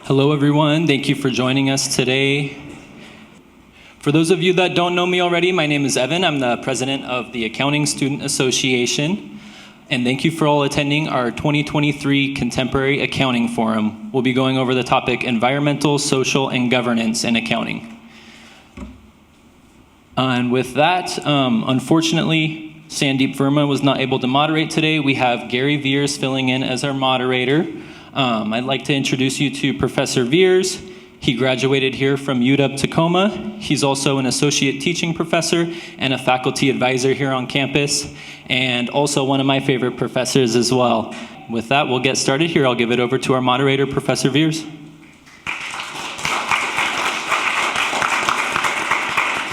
Hello, everyone. Thank you for joining us today. For those of you that don't know me already, my name is Evan. I'm the president of the Accounting Student Association. And thank you for all attending our 2023 Contemporary Accounting Forum. We'll be going over the topic Environmental, Social, and Governance in Accounting. And with that, unfortunately, Sandeep Verma was not able to moderate today. We have Gary Veers filling in as our moderator. I'd like to introduce you to Professor Veers. He graduated here from UW Tacoma. He's also an associate teaching professor and a faculty advisor here on campus, and also one of my favorite professors as well. With that, we'll get started here. I'll give it over to our moderator, Professor Veers.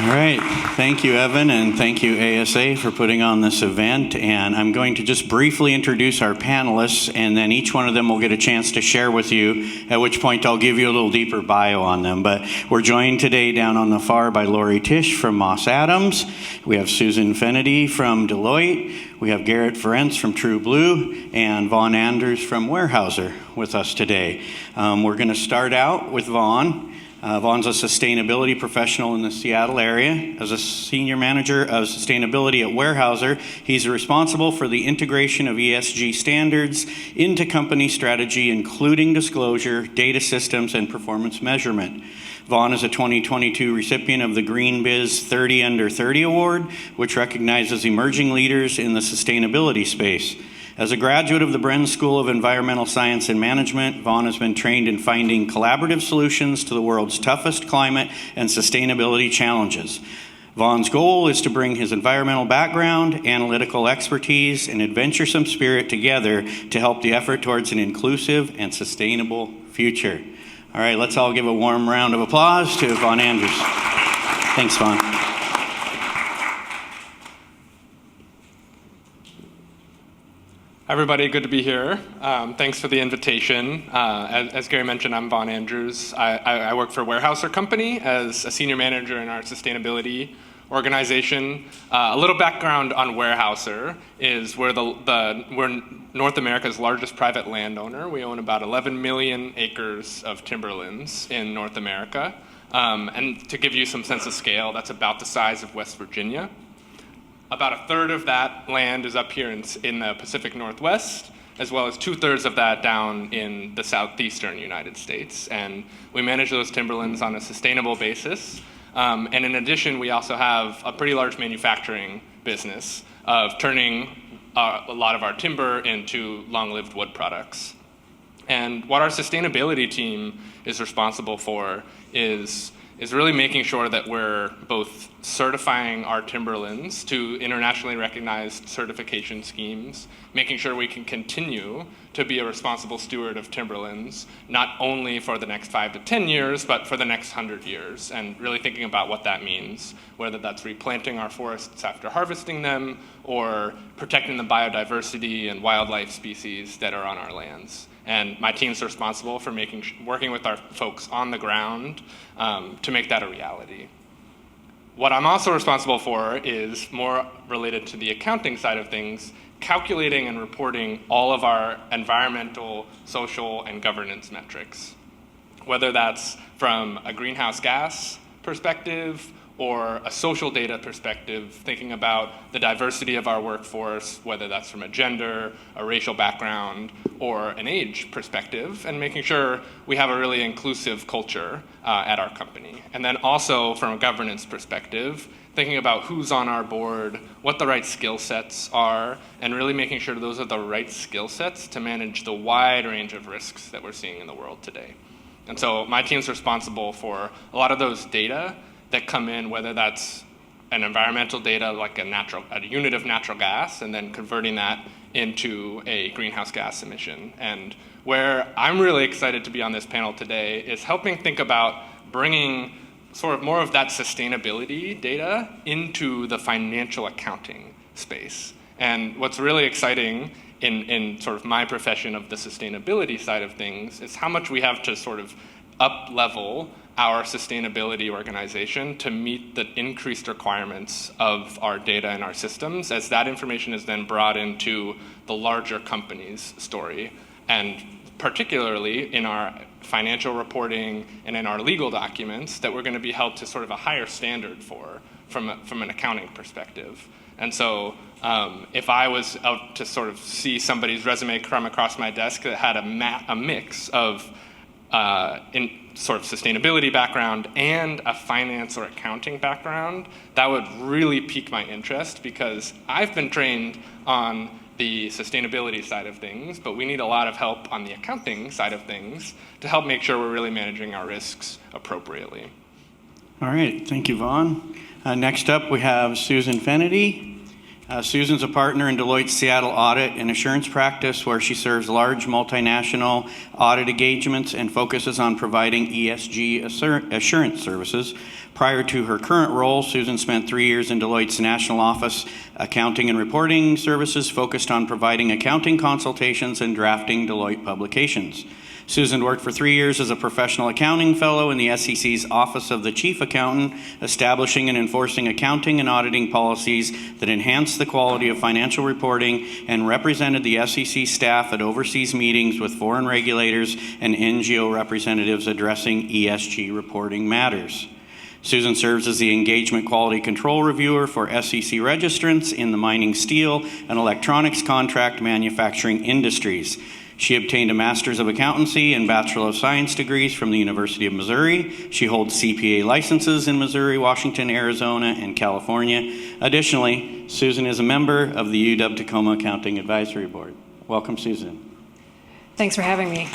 All right, thank you, Evan, and thank you, ASA, for putting on this event. And I'm going to just briefly introduce our panelists, and then each one of them will get a chance to share with you, at which point I'll give you a little deeper bio on them. But we're joined today down on the far by Lori Tisch from Moss Adams. We have Susan Fennedy from Deloitte. We have Garrett Ferencz from True Blue, and Vaughn Andrews from Weyerhaeuser with us today. We're going to start out with Vaughn. Vaughn's a sustainability professional in the Seattle area. As a senior manager of sustainability at Weyerhaeuser, he's responsible for the integration of ESG standards into company strategy, including disclosure, data systems, and performance measurement. Vaughn is a 2022 recipient of the Green Biz 30 Under 30 Award, which recognizes emerging leaders in the sustainability space. As a graduate of the Bren School of Environmental Science and Management, Vaughn has been trained in finding collaborative solutions to the world's toughest climate and sustainability challenges. Vaughn's goal is to bring his environmental background, analytical expertise, and adventuresome spirit together to help the effort towards an inclusive and sustainable future. All right, let's all give a warm round of applause to Vaughn Andrews. Thanks, Vaughn. Everybody, good to be here. Thanks for the invitation. As Gary mentioned, I'm Vaughn Andrews. I work for Weyerhaeuser Company as a senior manager in our sustainability organization. A little background on Weyerhaeuser is we're North America's largest private landowner. We own about 11 million acres of timberlands in North America. And to give you some sense of scale, that's about the size of West Virginia. About a third of that land is up here in the Pacific Northwest, as well as 2/3 of that down in the southeastern United States. And we manage those timberlands on a sustainable basis. And in addition, we also have a pretty large manufacturing business of turning a lot of our timber into long-lived wood products. And what our sustainability team is responsible for is really making sure that we're both certifying our timberlands to internationally recognized certification schemes, making sure we can continue to be a responsible steward of timberlands, not only for the next 5 to 10 years, but for the next 100 years, and really thinking about what that means, whether that's replanting our forests after harvesting them or protecting the biodiversity and wildlife species that are on our lands. And my team's responsible for working with our folks on the ground to make that a reality. What I'm also responsible for is more related to the accounting side of things, calculating and reporting all of our environmental, social, and governance metrics. Whether that's from a greenhouse gas perspective or a social data perspective, thinking about the diversity of our workforce, whether that's from a gender, a racial background, or an age perspective, and making sure we have a really inclusive culture at our company. And then also from a governance perspective, thinking about who's on our board, what the right skill sets are, and really making sure those are the right skill sets to manage the wide range of risks that we're seeing in the world today. And so my team's responsible for a lot of those data that come in, whether that's an environmental data like a unit of natural gas, and then converting that into a greenhouse gas emission. And where I'm really excited to be on this panel today is helping think about bringing sort of more of that sustainability data into the financial accounting space. And what's really exciting in sort of my profession of the sustainability side of things is how much we have to sort of up-level our sustainability organization to meet the increased requirements of our data and our systems as that information is then brought into the larger company's story and particularly in our financial reporting and in our legal documents, that we're going to be held to sort of a higher standard from an accounting perspective. And so if I was out to sort of see somebody's resume come across my desk that had a mix of in sort of sustainability background and a finance or accounting background, that would really pique my interest, because I've been trained on the sustainability side of things, but we need a lot of help on the accounting side of things to help make sure we're really managing our risks appropriately. All right, thank you, Vaughn. Next up, we have Susan Fennedy. Susan's a partner in Deloitte's Seattle audit and assurance practice, where she serves large multinational audit engagements and focuses on providing ESG assurance services. Prior to her current role, Susan spent 3 years in Deloitte's National Office Accounting and Reporting Services, focused on providing accounting consultations and drafting Deloitte publications. Susan worked for 3 years as a professional accounting fellow in the SEC's Office of the Chief Accountant, establishing and enforcing accounting and auditing policies that enhance the quality of financial reporting, and represented the SEC staff at overseas meetings with foreign regulators and NGO representatives addressing ESG reporting matters. Susan serves as the Engagement Quality Control Reviewer for SEC registrants in the mining, steel, and electronics contract manufacturing industries. She obtained a Master's of Accountancy and Bachelor of Science degrees from the University of Missouri. She holds CPA licenses in Missouri, Washington, Arizona, and California. Additionally, Susan is a member of the UW Tacoma Accounting Advisory Board. Welcome, Susan. Thanks for having me.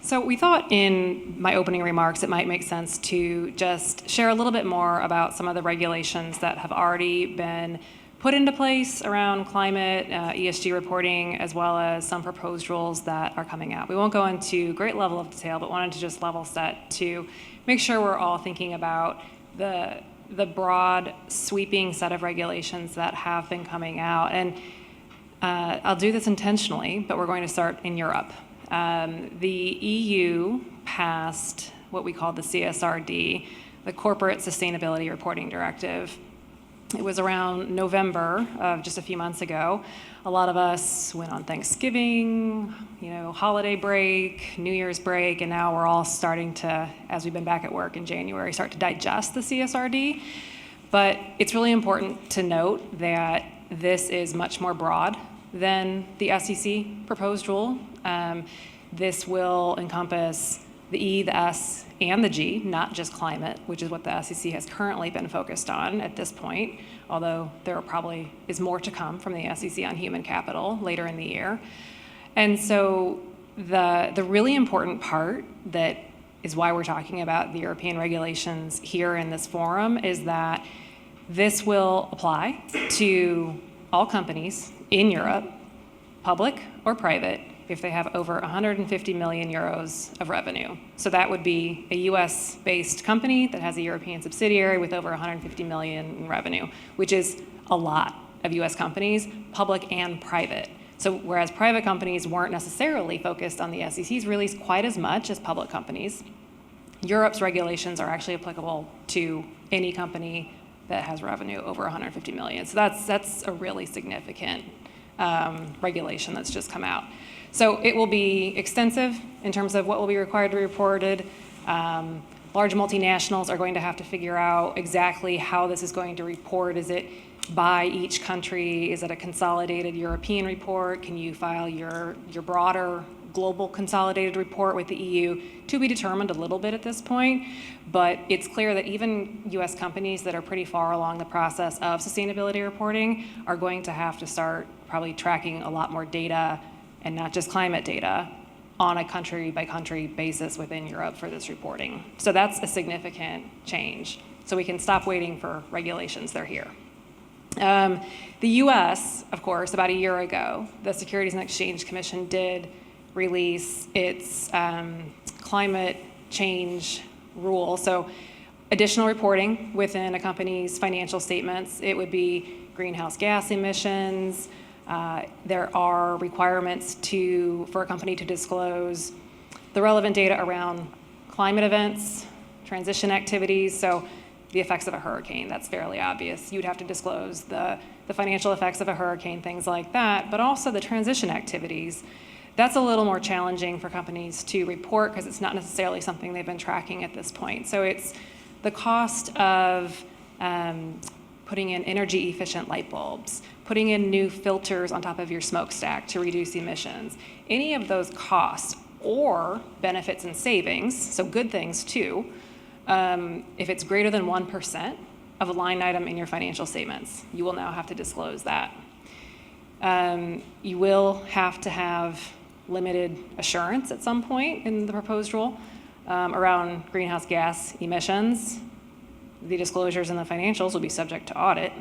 So we thought in my opening remarks it might make sense to just share a little bit more about some of the regulations that have already been put into place around climate, ESG reporting, as well as some proposed rules that are coming out. We won't go into great level of detail, but wanted to just level set to make sure we're all thinking about the broad, sweeping set of regulations that have been coming out. And I'll do this intentionally, but we're going to start in Europe. The EU passed what we call the CSRD, the Corporate Sustainability Reporting Directive. It was around November of just a few months ago. A lot of us went on Thanksgiving, holiday break, New Year's break, and now we're all starting to, as we've been back at work in January, start to digest the CSRD. But it's really important to note that this is much more broad than the SEC proposed rule. This will encompass the E, the S, and the G, not just climate, which is what the SEC has currently been focused on at this point, although there probably is more to come from the SEC on human capital later in the year. And so the really important part that is why we're talking about the European regulations here in this forum is that this will apply to all companies in Europe, public or private, if they have over 150 million euros of revenue. So that would be a US-based company that has a European subsidiary with over 150 million in revenue, which is a lot of US companies, public and private. So whereas private companies weren't necessarily focused on the SEC's release quite as much as public companies, Europe's regulations are actually applicable to any company that has revenue over 150 million. So that's a really significant regulation that's just come out. So it will be extensive in terms of what will be required to be reported. Large multinationals are going to have to figure out exactly how this is going to report. Is it by each country? Is it a consolidated European report? Can you file your broader global consolidated report with the EU? To be determined a little bit at this point, but it's clear that even US companies that are pretty far along the process of sustainability reporting are going to have to start probably tracking a lot more data, and not just climate data, on a country-by-country basis within Europe for this reporting. So that's a significant change. So we can stop waiting for regulations, they're here. The US, of course, about a year ago, the Securities and Exchange Commission did release its climate change rule. So additional reporting within a company's financial statements. It would be greenhouse gas emissions. There are requirements for a company to disclose the relevant data around climate events, transition activities. So the effects of a hurricane. That's fairly obvious. You'd have to disclose the financial effects of a hurricane, things like that, but also the transition activities. That's a little more challenging for companies to report because it's not necessarily something they've been tracking at this point. So it's the cost of putting in energy efficient light bulbs, putting in new filters on top of your smokestack to reduce emissions. Any of those costs or benefits and savings, so good things too, if it's greater than 1% of a line item in your financial statements, you will now have to disclose that. You will have to have limited assurance at some point in the proposed rule around greenhouse gas emissions. The disclosures and the financials will be subject to audit.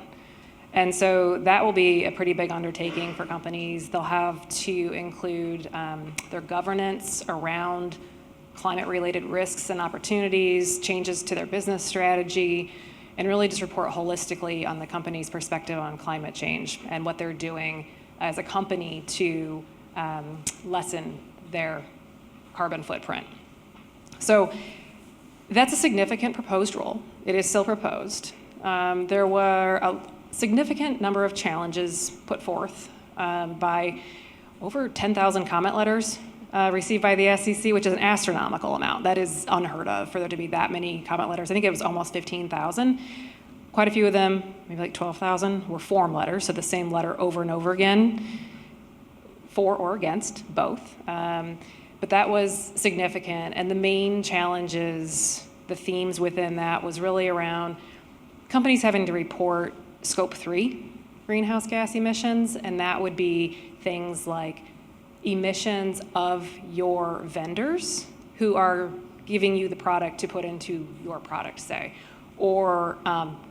And so that will be a pretty big undertaking for companies. They'll have to include their governance around climate-related risks and opportunities, changes to their business strategy, and really just report holistically on the company's perspective on climate change and what they're doing as a company to lessen their carbon footprint. So that's a significant proposed rule. It is still proposed. There were a significant number of challenges put forth by over 10,000 comment letters received by the SEC, which is an astronomical amount. That is unheard of for there to be that many comment letters. I think it was almost 15,000. Quite a few of them, maybe like 12,000, were form letters, so the same letter over and over again, for or against, both. But that was significant, and the main challenges, the themes within that was really around companies having to report Scope 3 greenhouse gas emissions, and that would be things like emissions of your vendors who are giving you the product to put into your product, say, or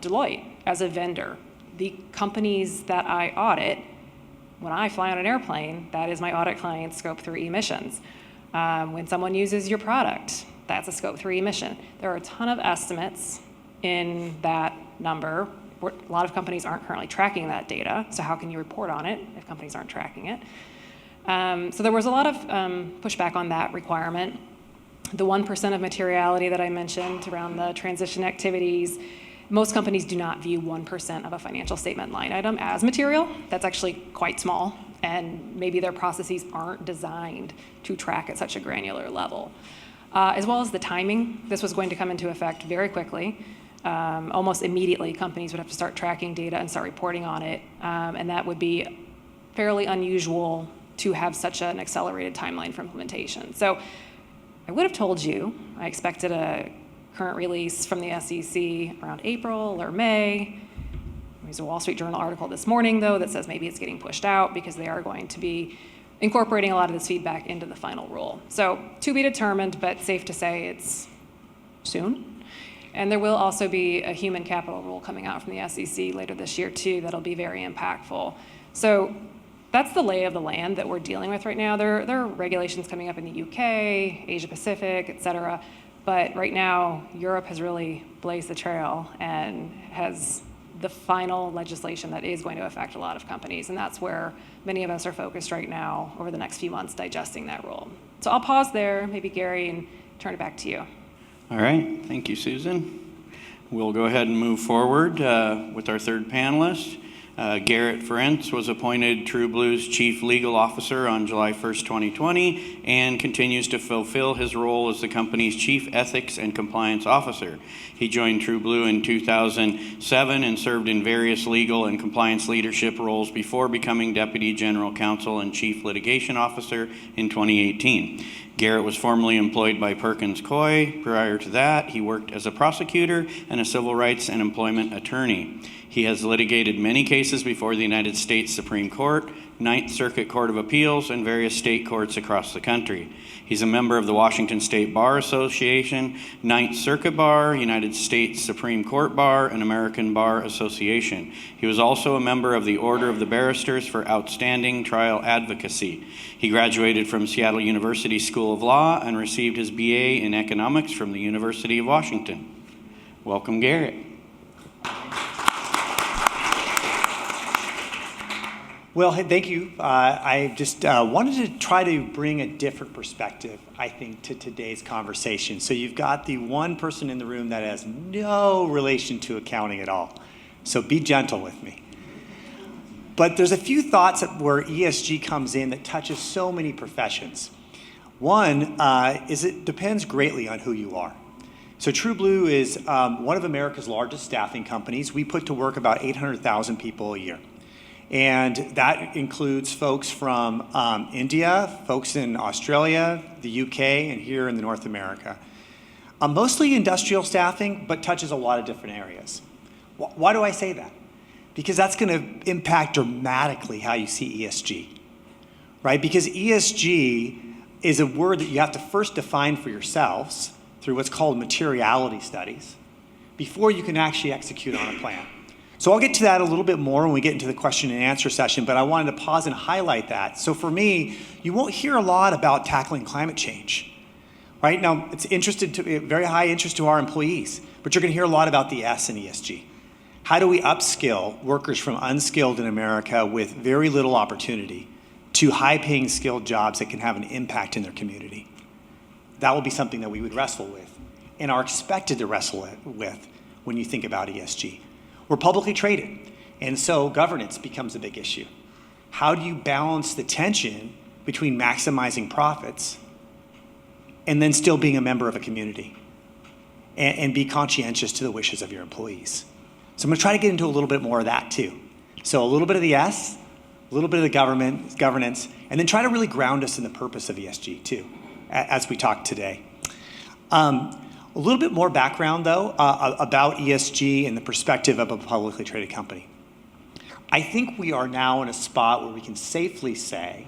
Deloitte as a vendor. The companies that I audit, when I fly on an airplane, that is my audit client's Scope 3 emissions. When someone uses your product, that's a Scope 3 emission. There are a ton of estimates in that number. A lot of companies aren't currently tracking that data, so how can you report on it if companies aren't tracking it? So there was a lot of pushback on that requirement. The 1% of materiality that I mentioned around the transition activities, most companies do not view 1% of a financial statement line item as material. That's actually quite small, and maybe their processes aren't designed to track at such a granular level. As well as the timing. This was going to come into effect very quickly. Almost immediately, companies would have to start tracking data and start reporting on it, and that would be fairly unusual to have such an accelerated timeline for implementation. So I would have told you I expected a current release from the SEC around April or May. There's a Wall Street Journal article this morning, though, that says maybe it's getting pushed out because they are going to be incorporating a lot of this feedback into the final rule. So to be determined, but safe to say it's soon. And there will also be a human capital rule coming out from the SEC later this year, too, that'll be very impactful. So that's the lay of the land that we're dealing with right now. There are regulations coming up in the UK, Asia Pacific, et cetera. But right now, Europe has really blazed the trail and has the final legislation that is going to affect a lot of companies. And that's where many of us are focused right now over the next few months digesting that rule. So I'll pause there, maybe Gary, and turn it back to you. All right, thank you, Susan. We'll go ahead and move forward with our third panelist. Garrett Ferencz was appointed TrueBlue's Chief Legal Officer on July 1st, 2020, and continues to fulfill his role as the company's Chief Ethics and Compliance Officer. He joined TrueBlue in 2007 and served in various legal and compliance leadership roles before becoming Deputy General Counsel and Chief Litigation Officer in 2018. Garrett was formerly employed by Perkins Coie. Prior to that, he worked as a prosecutor and a civil rights and employment attorney. He has litigated many cases before the United States Supreme Court, Ninth Circuit Court of Appeals, and various state courts across the country. He's a member of the Washington State Bar Association, Ninth Circuit Bar, United States Supreme Court Bar, and American Bar Association. He was also a member of the Order of the Barristers for Outstanding Trial Advocacy. He graduated from Seattle University School of Law and received his BA in Economics from the University of Washington. Welcome, Garrett. Well, hey, thank you. I just wanted to try to bring a different perspective, I think, to today's conversation. So you've got the one person in the room that has no relation to accounting at all. So be gentle with me. But there's a few thoughts where ESG comes in that touches so many professions. One is it depends greatly on who you are. So TrueBlue is one of America's largest staffing companies. We put to work about 800,000 people a year. And that includes folks from India, folks in Australia, the UK, and here in North America. Mostly industrial staffing, but touches a lot of different areas. Why do I say that? Because that's going to impact dramatically how you see ESG, right? Because ESG is a word that you have to first define for yourselves through what's called materiality studies before you can actually execute on a plan. So I'll get to that a little bit more when we get into the question and answer session, but I wanted to pause and highlight that. So for me, you won't hear a lot about tackling climate change, right? Now, it's very high interest to our employees, but you're going to hear a lot about the S in ESG. How do we upskill workers from unskilled in America with very little opportunity to high-paying skilled jobs that can have an impact in their community? That will be something that we would wrestle with and are expected to wrestle with when you think about ESG. We're publicly traded, and so governance becomes a big issue. How do you balance the tension between maximizing profits and then still being a member of a community and be conscientious to the wishes of your employees? So I'm going to try to get into a little bit more of that too. So a little bit of the S, a little bit of the governance, and then try to really ground us in the purpose of ESG too, as we talk today. A little bit more background, though, about ESG and the perspective of a publicly traded company. I think we are now in a spot where we can safely say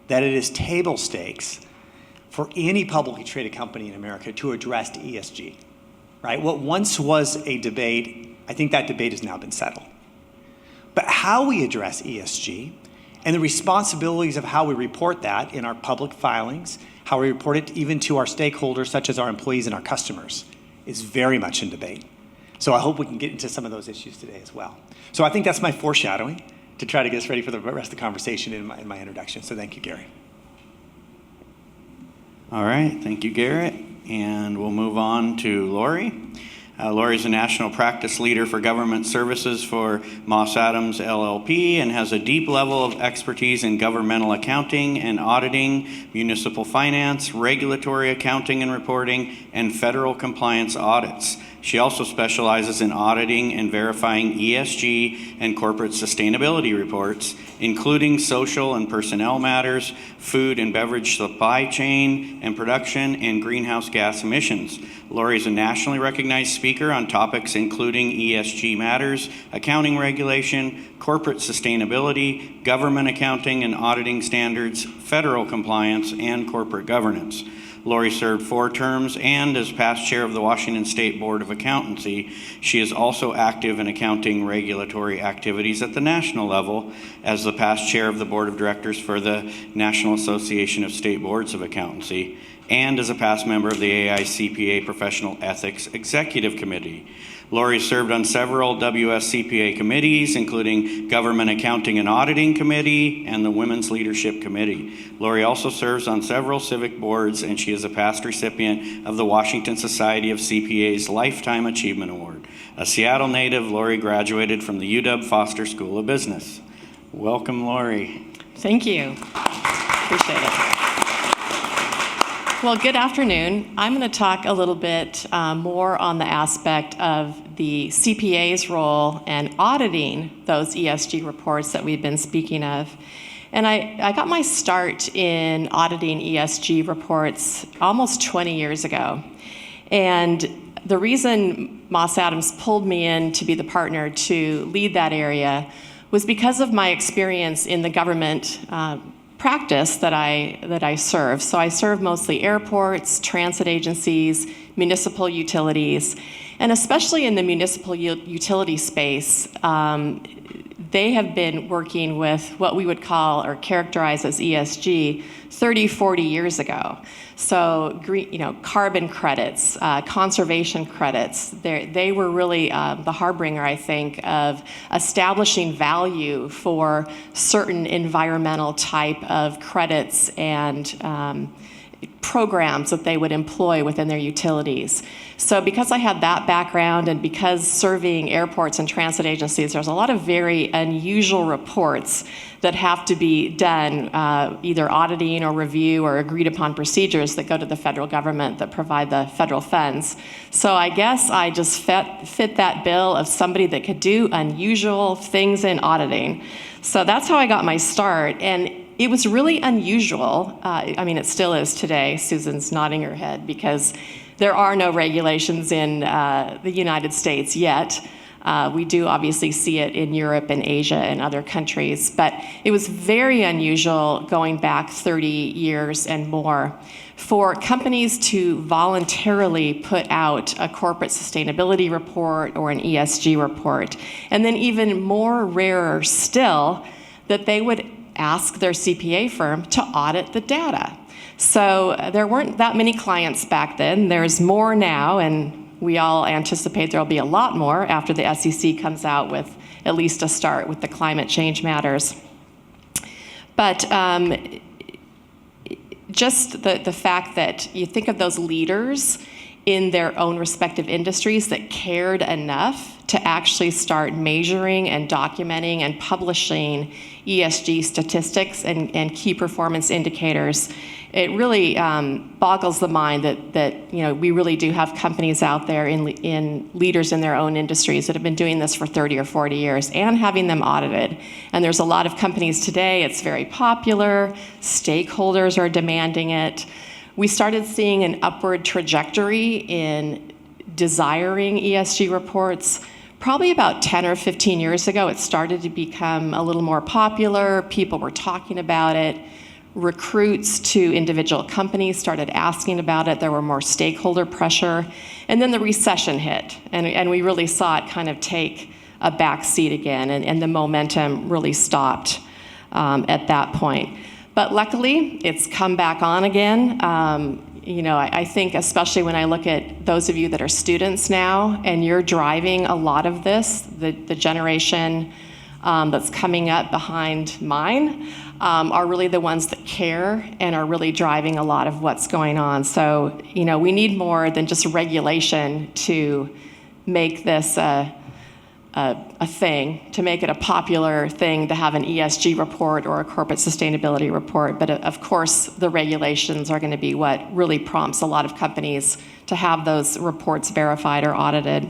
that it is table stakes for any publicly traded company in America to address ESG, right? What once was a debate, I think that debate has now been settled. But how we address ESG and the responsibilities of how we report that in our public filings, how we report it even to our stakeholders, such as our employees and our customers, is very much in debate. So I hope we can get into some of those issues today as well. So I think that's my foreshadowing to try to get us ready for the rest of the conversation in my introduction. So thank you, Gary. All right, thank you, Garrett. And we'll move on to Lori. Lori is a national practice leader for government services for Moss Adams LLP and has a deep level of expertise in governmental accounting and auditing, municipal finance, regulatory accounting and reporting, and federal compliance audits. She also specializes in auditing and verifying ESG and corporate sustainability reports, including social and personnel matters, food and beverage supply chain and production, and greenhouse gas emissions. Lori is a nationally recognized speaker on topics including ESG matters, accounting regulation, corporate sustainability, government accounting and auditing standards, federal compliance, and corporate governance. Lori served 4 terms and as past chair of the Washington State Board of Accountancy. She is also active in accounting regulatory activities at the national level as the past chair of the Board of Directors for the National Association of State Boards of Accountancy and as a past member of the AICPA Professional Ethics Executive Committee. Lori served on several WSCPA committees, including Government Accounting and Auditing Committee and the Women's Leadership Committee. Lori also serves on several civic boards, and she is a past recipient of the Washington Society of CPA's Lifetime Achievement Award. A Seattle native, Lori graduated from the UW Foster School of Business. Welcome, Lori. Thank you. Appreciate it. Well, good afternoon. I'm going to talk a little bit more on the aspect of the CPA's role and auditing those ESG reports that we've been speaking of. And I got my start in auditing ESG reports almost 20 years ago. And the reason Moss Adams pulled me in to be the partner to lead that area was because of my experience in the government practice that I serve. So I serve mostly airports, transit agencies, municipal utilities, and especially in the municipal utility space, they have been working with what we would call or characterize as ESG 30, 40 years ago. So, carbon credits, conservation credits, they were really the harbinger, I think, of establishing value for certain environmental type of credits and programs that they would employ within their utilities. So because I had that background and because serving airports and transit agencies, there's a lot of very unusual reports that have to be done, either auditing or review or agreed upon procedures that go to the federal government that provide the federal funds. So I guess I just fit that bill of somebody that could do unusual things in auditing. So that's how I got my start. And it was really unusual. It still is today. Susan's nodding her head because there are no regulations in the United States yet. We do obviously see it in Europe and Asia and other countries, but it was very unusual going back 30 years and more for companies to voluntarily put out a corporate sustainability report or an ESG report. And then even more rarer still, that they would ask their CPA firm to audit the data. So there weren't that many clients back then. There's more now, and we all anticipate there'll be a lot more after the SEC comes out with at least a start with the climate change matters. But just the fact that you think of those leaders in their own respective industries that cared enough to actually start measuring and documenting and publishing ESG statistics and key performance indicators, it really boggles the mind that we really do have companies out there in leaders in their own industries that have been doing this for 30 or 40 years and having them audited. And there's a lot of companies today, it's very popular, stakeholders are demanding it. We started seeing an upward trajectory in desiring ESG reports. Probably about 10 or 15 years ago, it started to become a little more popular. People were talking about it. Recruits to individual companies started asking about it. There were more stakeholder pressure. And then the recession hit, and we really saw it kind of take a back seat again, and the momentum really stopped at that point. But luckily, it's come back on again. I think especially when I look at those of you that are students now, and you're driving a lot of this, the generation that's coming up behind mine are really the ones that care and are really driving a lot of what's going on. So, we need more than just regulation to make this a thing, to make it a popular thing to have an ESG report or a corporate sustainability report. But of course, the regulations are going to be what really prompts a lot of companies to have those reports verified or audited.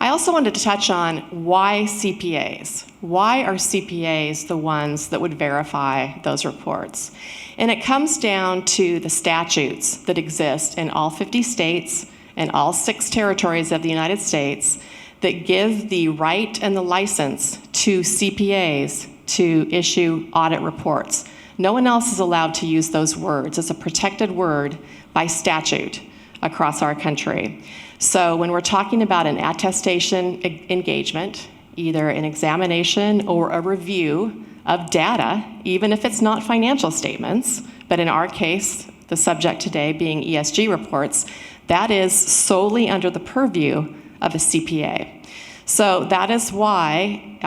I also wanted to touch on why CPAs. Why are CPAs the ones that would verify those reports? And it comes down to the statutes that exist in all 50 states and all 6 territories of the United States that give the right and the license to CPAs to issue audit reports. No one else is allowed to use those words. It's a protected word by statute across our country. So when we're talking about an attestation engagement, either an examination or a review of data, even if it's not financial statements, but in our case, the subject today being ESG reports, that is solely under the purview of a CPA. So that is why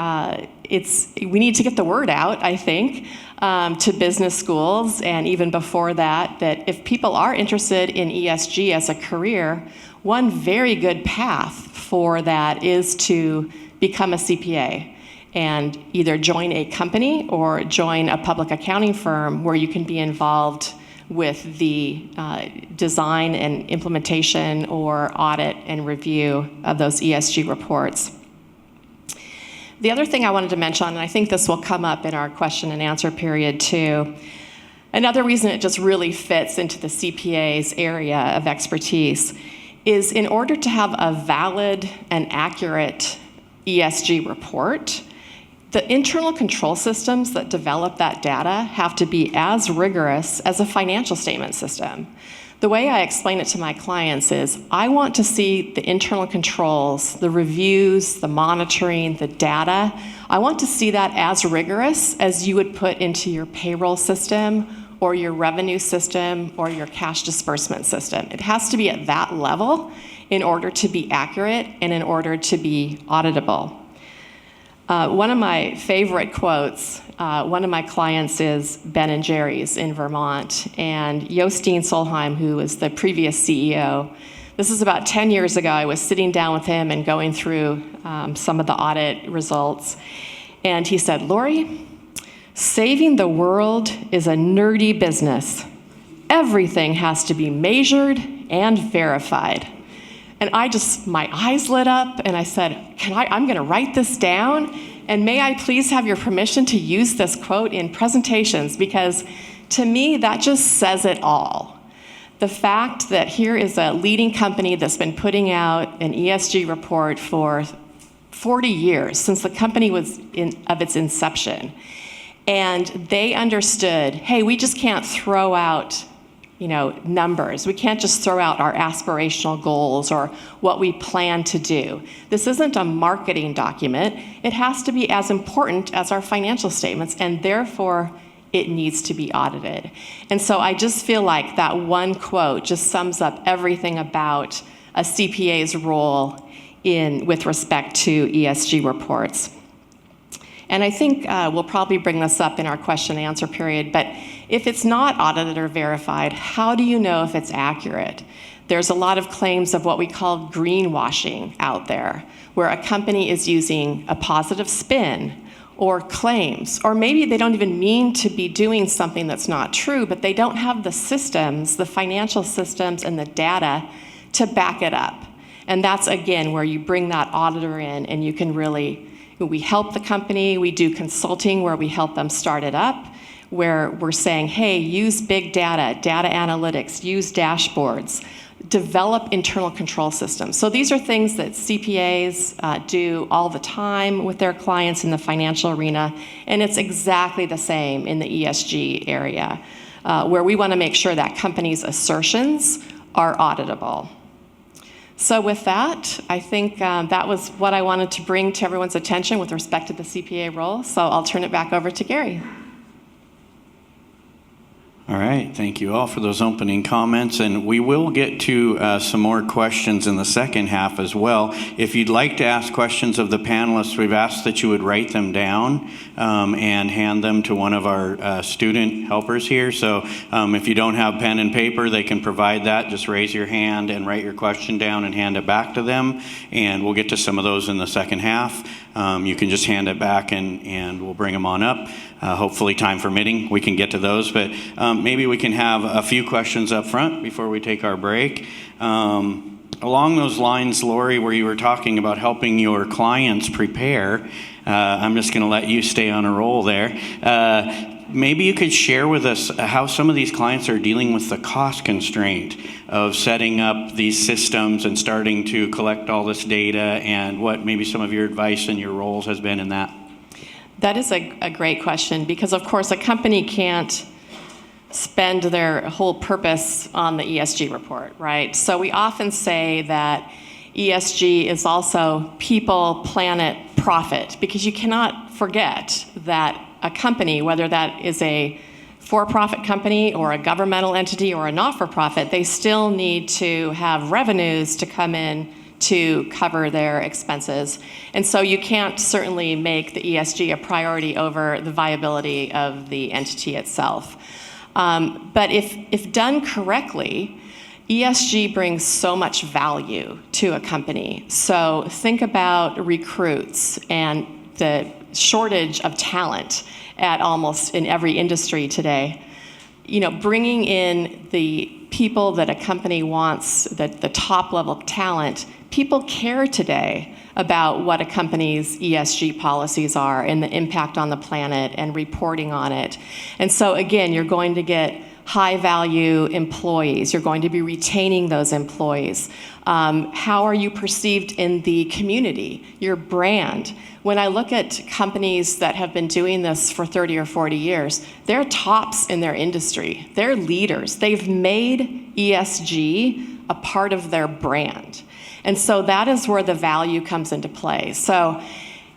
we need to get the word out, I think, to business schools, and even before that if people are interested in ESG as a career, one very good path for that is to become a CPA and either join a company or join a public accounting firm where you can be involved with the design and implementation or audit and review of those ESG reports. The other thing I wanted to mention, and I think this will come up in our question and answer period too, another reason it just really fits into the CPA's area of expertise is in order to have a valid and accurate ESG report, the internal control systems that develop that data have to be as rigorous as a financial statement system. The way I explain it to my clients is I want to see the internal controls, the reviews, the monitoring, the data. I want to see that as rigorous as you would put into your payroll system or your revenue system or your cash disbursement system. It has to be at that level in order to be accurate and in order to be auditable. One of my favorite quotes, one of my clients is Ben & Jerry's in Vermont, and Jostine Solheim, who was the previous CEO, this is about 10 years ago. I was sitting down with him and going through some of the audit results, and he said, "Lori, saving the world is a nerdy business. Everything has to be measured and verified." And my eyes lit up, and I said, I'm gonna write this down, and may I please have your permission to use this quote in presentations, because to me, that just says it all. The fact that here is a leading company that's been putting out an ESG report for 40 years, since the company was of its inception, and they understood, hey, we just can't throw out numbers. We can't just throw out our aspirational goals or what we plan to do. This isn't a marketing document. It has to be as important as our financial statements, and therefore it needs to be audited. And so I just feel like that one quote just sums up everything about a CPA's role with respect to ESG reports. And I think we'll probably bring this up in our question and answer period, but if it's not audited or verified, how do you know if it's accurate? There's a lot of claims of what we call greenwashing out there, where a company is using a positive spin or claims, or maybe they don't even mean to be doing something that's not true, but they don't have the systems, the financial systems and the data to back it up. And that's, again, where you bring that auditor in and you can we help the company, we do consulting where we help them start it up, where we're saying, hey, use big data, data analytics, use dashboards, develop internal control systems. So these are things that CPAs do all the time with their clients in the financial arena, and it's exactly the same in the ESG area, where we want to make sure that companies' assertions are auditable. So with that, I think that was what I wanted to bring to everyone's attention with respect to the CPA role. So I'll turn it back over to Gary. All right, thank you all for those opening comments, and we will get to some more questions in the second half as well. If you'd like to ask questions of the panelists, we've asked that you would write them down and hand them to one of our student helpers here. So if you don't have pen and paper, they can provide that. Just raise your hand and write your question down and hand it back to them, and we'll get to some of those in the second half. You can just hand it back and we'll bring them on up. Hopefully, time permitting, we can get to those, but maybe we can have a few questions up front before we take our break. Along those lines, Lori, where you were talking about helping your clients prepare, I'm just going to let you stay on a roll there. Maybe you could share with us how some of these clients are dealing with the cost constraint of setting up these systems and starting to collect all this data, and what maybe some of your advice and your roles has been in that. That is a great question, because of course a company can't spend their whole purpose on the ESG report, right? So we often say that ESG is also people, planet, profit, because you cannot forget that a company, whether that is a for-profit company or a governmental entity or a not-for-profit, they still need to have revenues to come in to cover their expenses. And so you can't certainly make the ESG a priority over the viability of the entity itself. But if done correctly, ESG brings so much value to a company. So think about recruits and the shortage of talent at almost in every industry today. Bringing in the people that a company wants, the top level talent, people care today about what a company's ESG policies are and the impact on the planet and reporting on it. And so again, you're going to get high value employees. You're going to be retaining those employees. How are you perceived in the community? Your brand. When I look at companies that have been doing this for 30 or 40 years, they're tops in their industry. They're leaders. They've made made ESG a part of their brand. And so that is where the value comes into play. So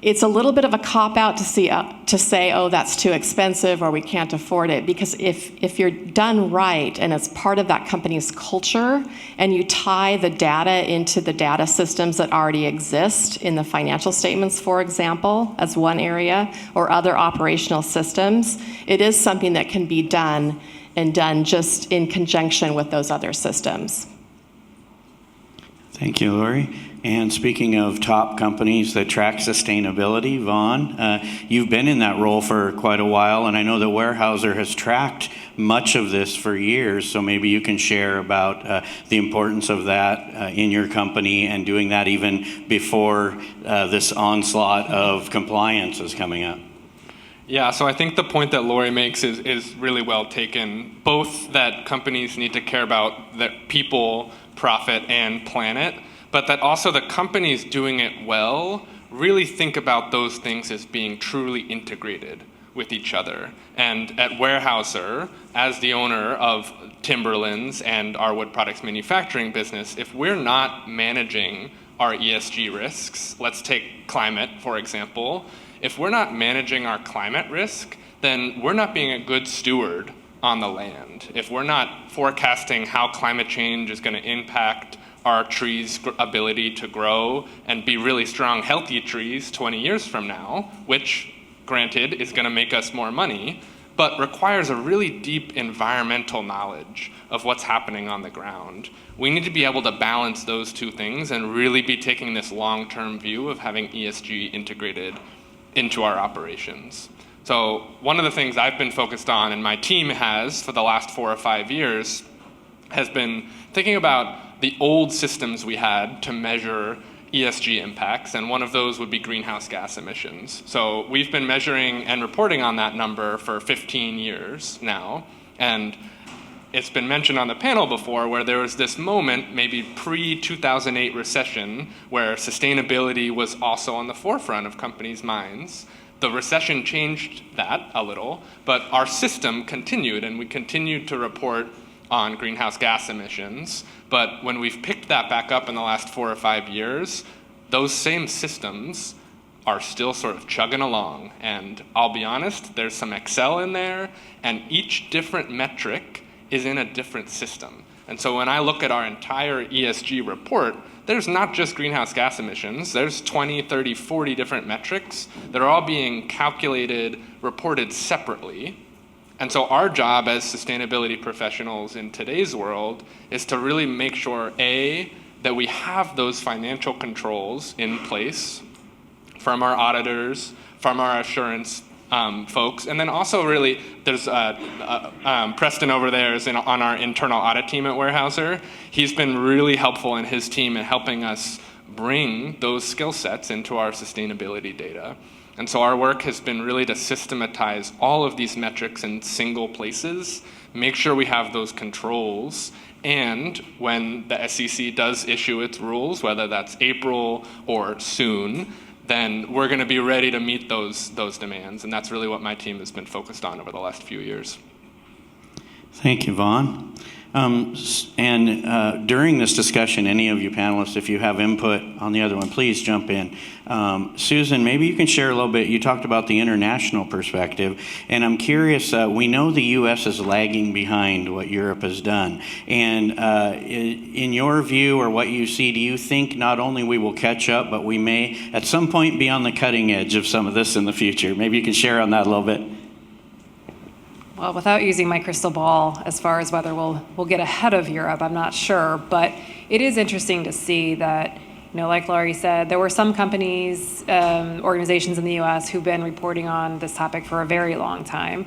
it's a little bit of a cop-out to say, oh, that's too expensive or we can't afford it, because if you're done right and it's part of that company's culture and you tie the data into the data systems that already exist in the financial statements, for example, as one area, or other operational systems, it is something that can be done and done just in conjunction with those other systems. Thank you, Lori. And speaking of top companies that track sustainability, Vaughn, you've been in that role for quite a while, and I know that Weyerhaeuser has tracked much of this for years, so maybe you can share about the importance of that in your company and doing that even before this onslaught of compliance is coming up. Yeah, so I think the point that Lori makes is really well taken. Both that companies need to care about their people, profit, and planet, but that also the companies doing it well really think about those things as being truly integrated with each other. And at Weyerhaeuser, as the owner of Timberlands and our wood products manufacturing business, if we're not managing our ESG risks, let's take climate, for example, if we're not managing our climate risk, then we're not being a good steward on the land. If we're not forecasting how climate change is going to impact our trees' ability to grow and be really strong, healthy trees 20 years from now, which, granted, is going to make us more money, but requires a really deep environmental knowledge of what's happening on the ground. We need to be able to balance those two things and really be taking this long-term view of having ESG integrated into our operations. So one of the things I've been focused on, and my team has for the last 4 or 5 years, has been thinking about the old systems we had to measure ESG impacts, and one of those would be greenhouse gas emissions. So we've been measuring and reporting on that number for 15 years now, and it's been mentioned on the panel before where there was this moment, maybe pre-2008 recession, where sustainability was also on the forefront of companies' minds. The recession changed that a little, but our system continued, and we continued to report on greenhouse gas emissions. But when we've picked that back up in the last 4 or 5 years, those same systems are still sort of chugging along. And I'll be honest, there's some Excel in there, and each different metric is in a different system. And so when I look at our entire ESG report, there's not just greenhouse gas emissions, there's 20, 30, 40 different metrics that are all being calculated, reported separately. And so our job as sustainability professionals in today's world is to really make sure, A, that we have those financial controls in place from our auditors, from our assurance folks, and then also really, there's Preston over there is on our internal audit team at Weyerhaeuser. He's been really helpful in his team in helping us bring those skill sets into our sustainability data. And so our work has been really to systematize all of these metrics in single places, make sure we have those controls, and when the SEC does issue its rules, whether that's April or soon, then we're going to be ready to meet those demands. And that's really what my team has been focused on over the last few years. Thank you, Vaughn. During this discussion, any of you panelists, if you have input on the other one, please jump in. Susan, maybe you can share a little bit. You talked about the international perspective, and I'm curious, we know the U.S. is lagging behind what Europe has done. And in your view or what you see, do you think not only we will catch up, but we may at some point be on the cutting edge of some of this in the future? Maybe you can share on that a little bit. Well, without using my crystal ball, as far as whether we'll get ahead of Europe, I'm not sure. But it is interesting to see that, like Laurie said, there were some companies, organizations in the U.S. who've been reporting on this topic for a very long time.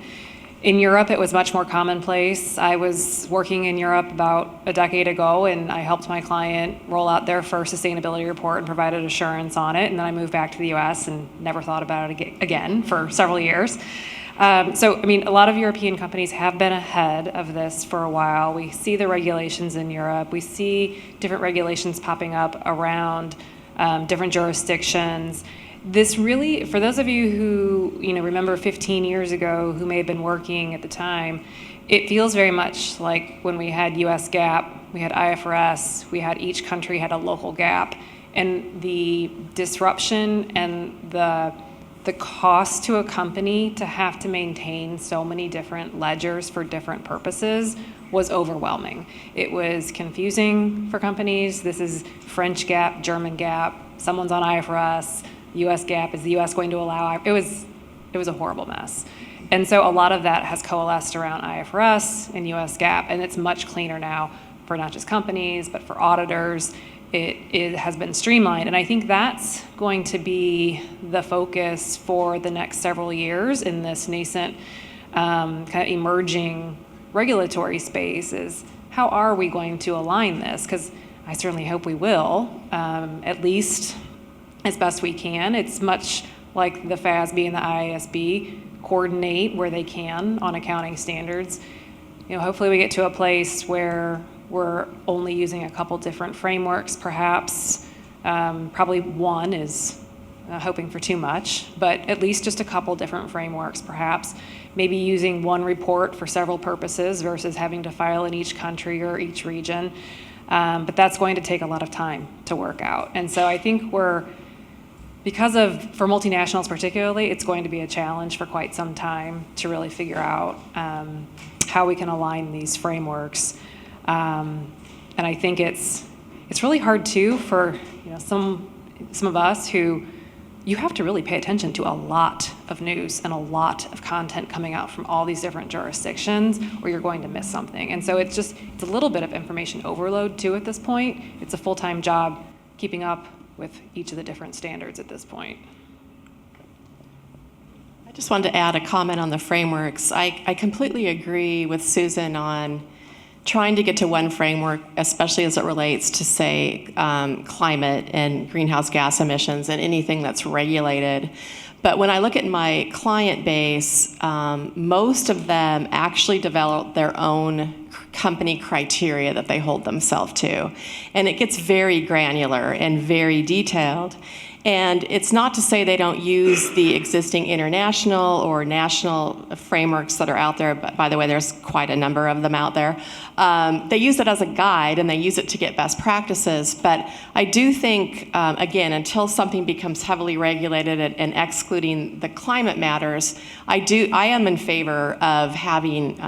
In Europe, it was much more commonplace. I was working in Europe about a decade ago, and I helped my client roll out their first sustainability report and provided assurance on it. And then I moved back to the U.S. and never thought about it again for several years. A lot of European companies have been ahead of this for a while. We see the regulations in Europe. We see different regulations popping up around different jurisdictions. this really, for those of you who remember 15 years ago, who may have been working at the time, it feels very much like when we had U.S. GAAP, we had IFRS, each country had a local GAAP, and the disruption and the cost to a company to have to maintain so many different ledgers for different purposes was overwhelming. It was confusing for companies. This is French GAAP, German GAAP, someone's on IFRS, US GAAP, is the US going to allow? It was a horrible mess. And so a lot of that has coalesced around IFRS and US GAAP, and it's much cleaner now for not just companies, but for auditors. It has been streamlined, and I think that's going to be the focus for the next several years in this nascent, kind of emerging regulatory space, is how are we going to align this? Because I certainly hope we will, at least as best we can. It's much like the FASB and the IASB coordinate where they can on accounting standards. Hopefully we get to a place where we're only using a couple different frameworks, perhaps. Probably one is hoping for too much, but at least just a couple different frameworks, perhaps. Maybe using one report for several purposes versus having to file in each country or each region. But that's going to take a lot of time to work out. And so I think for multinationals particularly, it's going to be a challenge for quite some time to really figure out how we can align these frameworks. And I think it's really hard too for some of us who you have to really pay attention to a lot of news and a lot of content coming out from all these different jurisdictions, or you're going to miss something. And so it's a little bit of information overload too at this point. It's a full-time job keeping up with each of the different standards at this point. I just wanted to add a comment on the frameworks. I completely agree with Susan on trying to get to one framework, especially as it relates to, say, climate and greenhouse gas emissions and anything that's regulated. But when I look at my client base, most of them actually develop their own company criteria that they hold themselves to. And it gets very granular and very detailed. And it's not to say they don't use the existing international or national frameworks that are out there, but by the way, there's quite a number of them out there. They use it as a guide and they use it to get best practices. But I do think, again, until something becomes heavily regulated and excluding the climate matters, I am in favor of having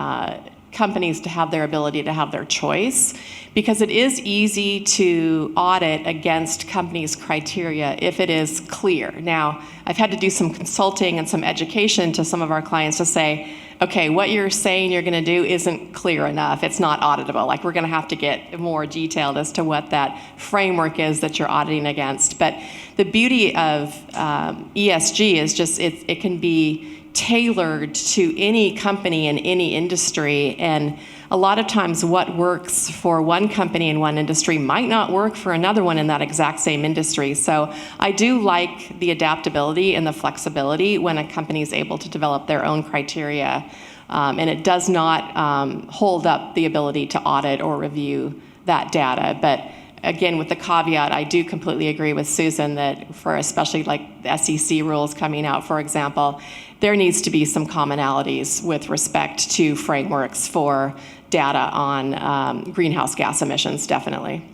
companies to have their ability to have their choice, because it is easy to audit against companies' criteria if it is clear. Now, I've had to do some consulting and some education to some of our clients to say, okay, what you're saying you're going to do isn't clear enough. It's not auditable. Like, we're going to have to get more detailed as to what that framework is that you're auditing against. But the beauty of ESG is just it can be tailored to any company in any industry, and a lot of times what works for one company in one industry might not work for another one in that exact same industry. So I do like the adaptability and the flexibility when a company is able to develop their own criteria, and it does not hold up the ability to audit or review that data. But again, with the caveat, I do completely agree with Susan that for especially like the SEC rules coming out, for example, there needs to be some commonalities with respect to frameworks for data on greenhouse gas emissions, definitely.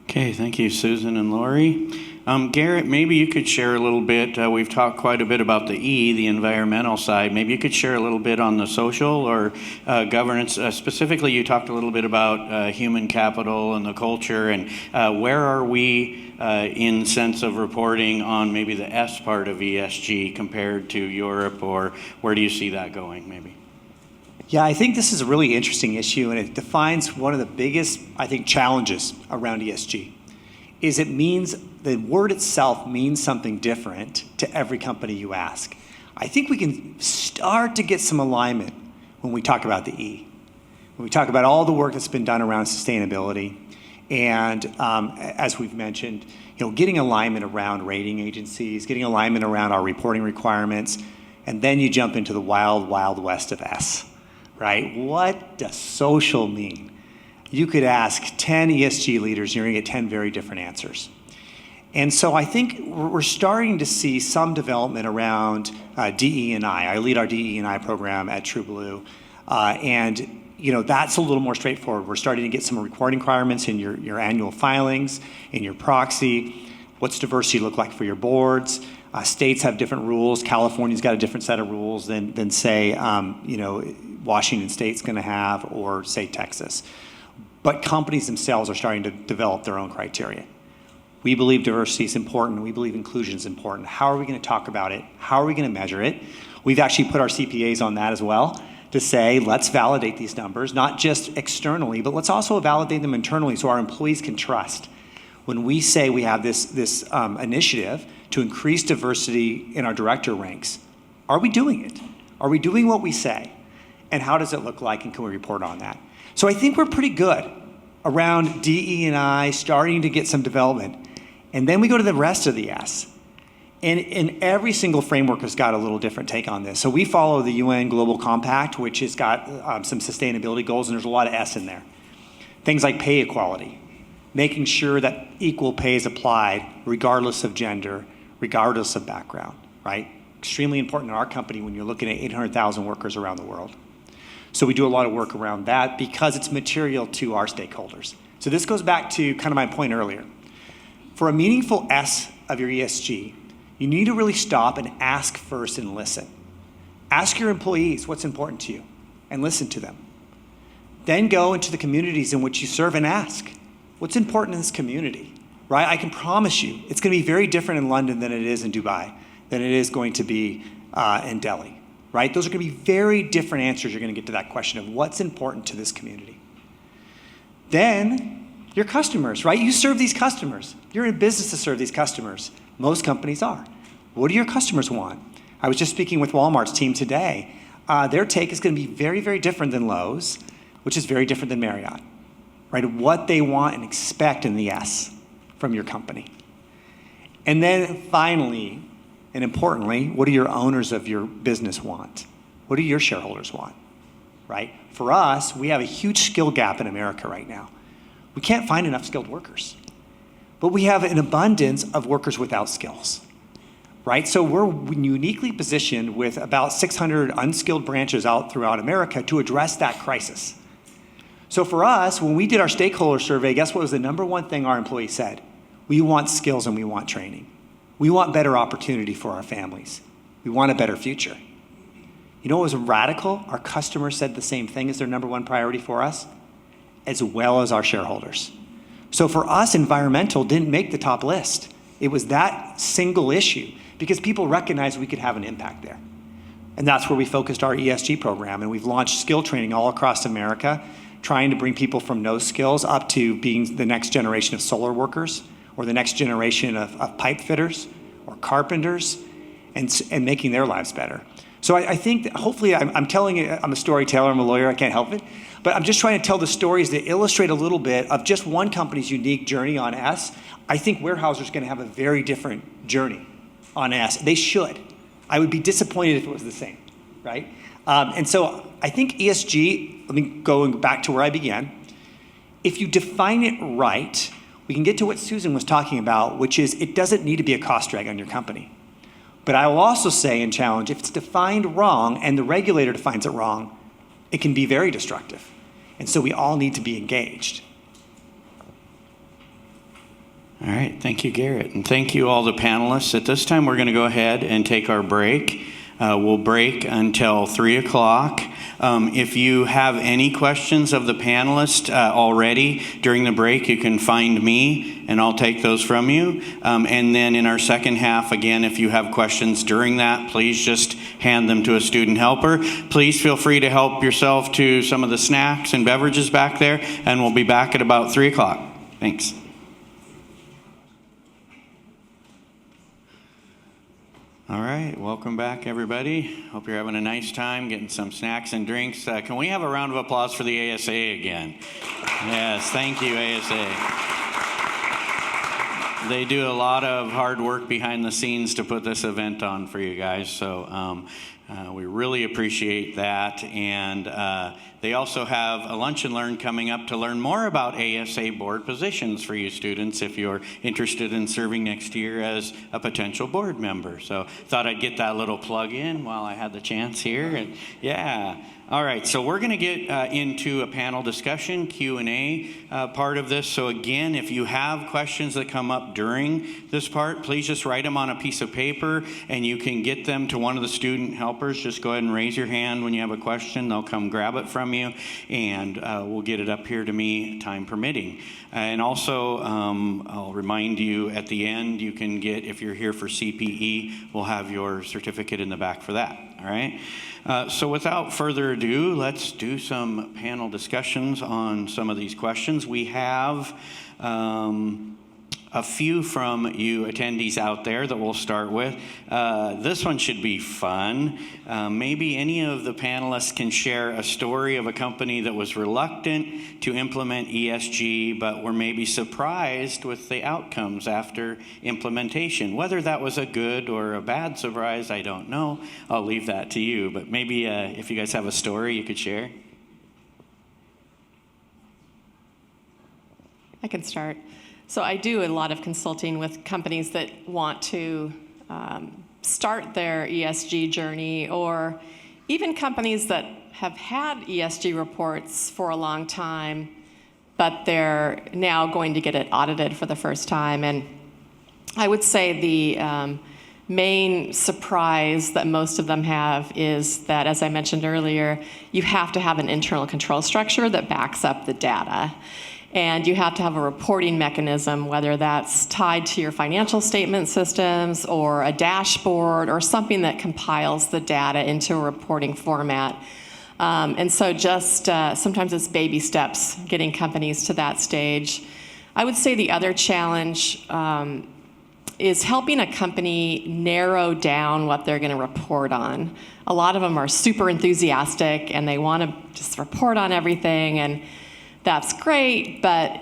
Okay, thank you, Susan and Lori. Garrett, maybe you could share a little bit. We've talked quite a bit about the E, the environmental side. Maybe you could share a little bit on the social or governance. Specifically, you talked a little bit about human capital and the culture, and where are we in sense of reporting on maybe the S part of ESG compared to Europe, or where do you see that going maybe? Yeah, I think this is a really interesting issue, and it defines one of the biggest, I think, challenges around ESG. Is it means the word itself means something different to every company you ask. I think we can start to get some alignment when we talk about the E. When we talk about all the work that's been done around sustainability, and as we've mentioned, getting alignment around rating agencies, getting alignment around our reporting requirements, and then you jump into the wild, wild west of S, right? What does social mean? You could ask 10 ESG leaders, and you're going to get 10 very different answers. And so I think we're starting to see some development around DE&I. I lead our DE&I program at TrueBlue. And that's a little more straightforward. We're starting to get some reporting requirements in your annual filings, in your proxy. What's diversity look like for your boards? States have different rules. California's got a different set of rules than say, Washington State's going to have, or say Texas. But companies themselves are starting to develop their own criteria. We believe diversity is important. We believe inclusion is important. How are we going to talk about it? How are we going to measure it? We've actually put our CPAs on that as well, to say, let's validate these numbers, not just externally, but let's also validate them internally so our employees can trust. When we say we have this initiative to increase diversity in our director ranks, are we doing it? Are we doing what we say? And how does it look like, and can we report on that? So I think we're pretty good around DE&I, starting to get some development. And then we go to the rest of the S. And every single framework has got a little different take on this. So we follow the UN Global Compact, which has got some sustainability goals, and there's a lot of S in there. Things like pay equality, making sure that equal pay is applied regardless of gender, regardless of background, right? Extremely important in our company when you're looking at 800,000 workers around the world. So we do a lot of work around that because it's material to our stakeholders. So this goes back to kind of my point earlier. For a meaningful S of your ESG, you need to really stop and ask first and listen. Ask your employees what's important to you and listen to them. Then go into the communities in which you serve and ask, what's important in this community, right? I can promise you it's going to be very different in London than it is in Dubai, than it is going to be in Delhi, right? Those are going to be very different answers you're going to get to that question of what's important to this community. Then your customers, right? You serve these customers. You're in business to serve these customers. Most companies are. What do your customers want? I was just speaking with Walmart's team today. Their take is going to be very, very different than Lowe's, which is very different than Marriott, right? What they want and expect in the S from your company. And then finally, and importantly, what do your owners of your business want? What do your shareholders want, right? For us, we have a huge skill gap in America right now. We can't find enough skilled workers. But we have an abundance of workers without skills, right? So we're uniquely positioned with about 600 unskilled branches out throughout America to address that crisis. So for us, when we did our stakeholder survey, guess what was the number one thing our employees said? We want skills and we want training. We want better opportunity for our families. We want a better future. You know what was radical? Our customers said the same thing as their number one priority for us, as well as our shareholders. So for us, environmental didn't make the top list. It was that single issue because people recognized we could have an impact there. And that's where we focused our ESG program. And we've launched skill training all across America, trying to bring people from no skills up to being the next generation of solar workers or the next generation of pipe fitters or carpenters and making their lives better. So I think that hopefully I'm telling you, I'm a storyteller, I'm a lawyer, I can't help it. But I'm just trying to tell the stories that illustrate a little bit of just one company's unique journey on S. I think Weyerhaeuser's going to have a very different journey on S. They should. I would be disappointed if it was the same, right? And so I think ESG, let me go back to where I began. If you define it right, we can get to what Susan was talking about, which is it doesn't need to be a cost drag on your company. But I will also say and challenge, if it's defined wrong and the regulator defines it wrong, it can be very destructive. And so we all need to be engaged. All right, thank you, Garrett. And thank you all the panelists. At this time, we're going to go ahead and take our break. We'll break until 3 o'clock. If you have any questions of the panelists already during the break, you can find me and I'll take those from you. And then in our second half, again, if you have questions during that, please just hand them to a student helper. Please feel free to help yourself to some of the snacks and beverages back there, and we'll be back at about 3 o'clock. Thanks. All right, welcome back, everybody. Hope you're having a nice time getting some snacks and drinks. Can we have a round of applause for the ASA again? Yes, thank you, ASA. They do a lot of hard work behind the scenes to put this event on for you guys, so We really appreciate that. And they also have a lunch and learn coming up to learn more about ASA board positions for you students if you're interested in serving next year as a potential board member. So thought I'd get that little plug in while I had the chance here. And yeah. All right, so we're going to get into a panel discussion, Q&A part of this. So again, if you have questions that come up during this part, please just write them on a piece of paper and you can get them to one of the student helpers. Just go ahead and raise your hand when you have a question. They'll come grab it from you and we'll get it up here to me, time permitting. And also, I'll remind you at the end, you can get, if you're here for CPE, we'll have your certificate in the back for that, all right? So without further ado, let's do some panel discussions on some of these questions. We have a few from you attendees out there that we'll start with. This one should be fun. Maybe any of the panelists can share a story of a company that was reluctant to implement ESG, but were maybe surprised with the outcomes after implementation. Whether that was a good or a bad surprise, I don't know. I'll leave that to you, but maybe if you guys have a story you could share. I can start. So I do a lot of consulting with companies that want to start their ESG journey, or even companies that have had ESG reports for a long time, but they're now going to get it audited for the first time. And I would say the main surprise that most of them have is that, as I mentioned earlier, you have to have an internal control structure that backs up the data. And you have to have a reporting mechanism, whether that's tied to your financial statement systems or a dashboard or something that compiles the data into a reporting format. And so just sometimes it's baby steps getting companies to that stage. I would say the other challenge is helping a company narrow down what they're going to report on. A lot of them are super enthusiastic and they want to just report on everything, and that's great, but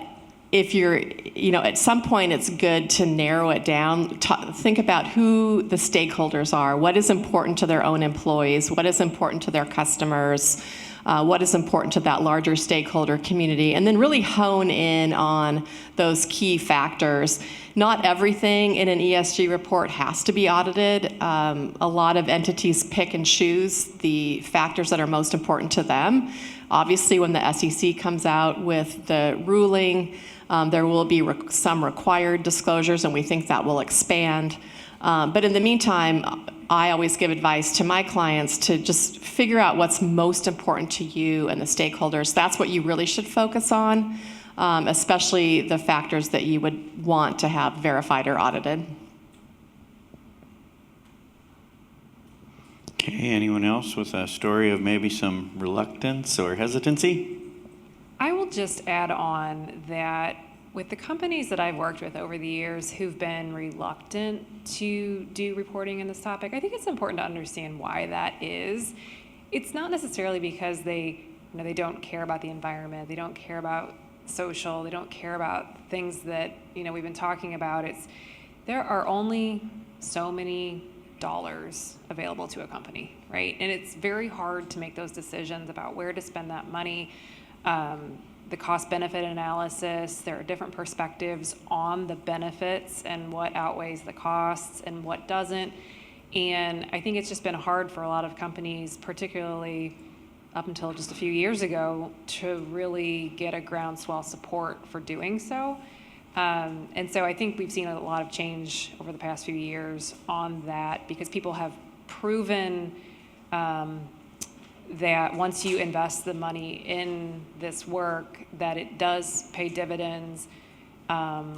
if you're, at some point it's good to narrow it down. Think about who the stakeholders are, what is important to their own employees, what is important to their customers, what is important to that larger stakeholder community, and then really hone in on those key factors. Not everything in an ESG report has to be audited. A lot of entities pick and choose the factors that are most important to them. Obviously, when the SEC comes out with the ruling, there will be some required disclosures, and we think that will expand. But in the meantime, I always give advice to my clients to just figure out what's most important to you and the stakeholders. That's what you really should focus on, especially the factors that you would want to have verified or audited. Okay, anyone else with a story of maybe some reluctance or hesitancy? I will just add on that with the companies that I've worked with over the years who've been reluctant to do reporting in this topic, I think it's important to understand why that is. It's not necessarily because they don't care about the environment, they don't care about social, they don't care about things that we've been talking about. There are only so many dollars available to a company, right? And it's very hard to make those decisions about where to spend that money. The cost-benefit analysis, there are different perspectives on the benefits and what outweighs the costs and what doesn't. And I think it's just been hard for a lot of companies, particularly up until just a few years ago, to really get a groundswell support for doing so. And so I think we've seen a lot of change over the past few years on that, because people have proven that once you invest the money in this work, that it does pay dividends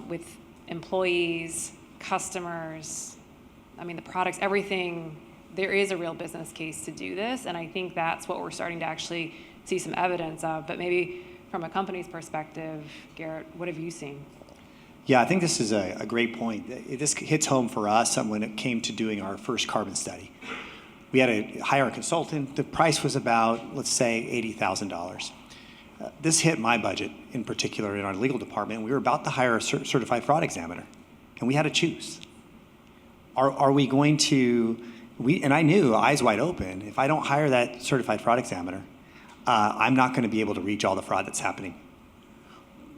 with employees, customers, the products, everything. There is a real business case to do this, and I think that's what we're starting to actually see some evidence of. But maybe from a company's perspective, Garrett, what have you seen? Yeah, I think this is a great point. This hits home for us when it came to doing our first carbon study. We had to hire a consultant. The price was about, let's say, $80,000. This hit my budget in particular in our legal department. We were about to hire a certified fraud examiner, and we had to choose. Are we going to and I knew, eyes wide open, if I don't hire that certified fraud examiner, I'm not going to be able to reach all the fraud that's happening.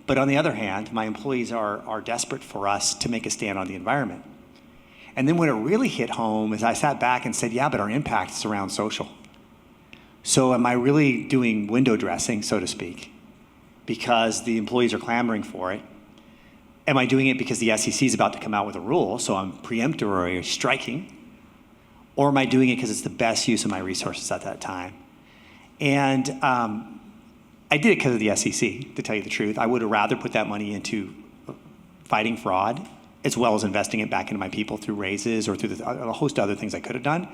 But on the other hand, my employees are desperate for us to make a stand on the environment. And then when it really hit home is I sat back and said, yeah, but our impact is around social. So am I really doing window dressing, so to speak, because the employees are clamoring for it? Am I doing it because the SEC is about to come out with a rule, so I'm preemptory striking? Or am I doing it because it's the best use of my resources at that time? And I did it because of the SEC, to tell you the truth. I would have rather put that money into fighting fraud, as well as investing it back into my people through raises or through a host of other things I could have done.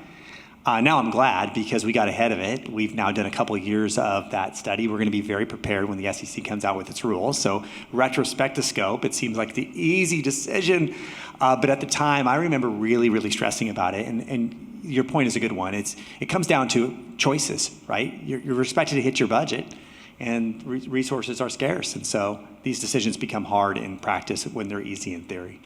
Now I'm glad because we got ahead of it. We've now done a couple of years of that study. We're going to be very prepared when the SEC comes out with its rules. So retrospectoscope, it seems like the easy decision. But at the time, I remember really, really stressing about it. And your point is a good one. It comes down to choices, right? You're expected to hit your budget, and resources are scarce. And so these decisions become hard in practice when they're easy in theory.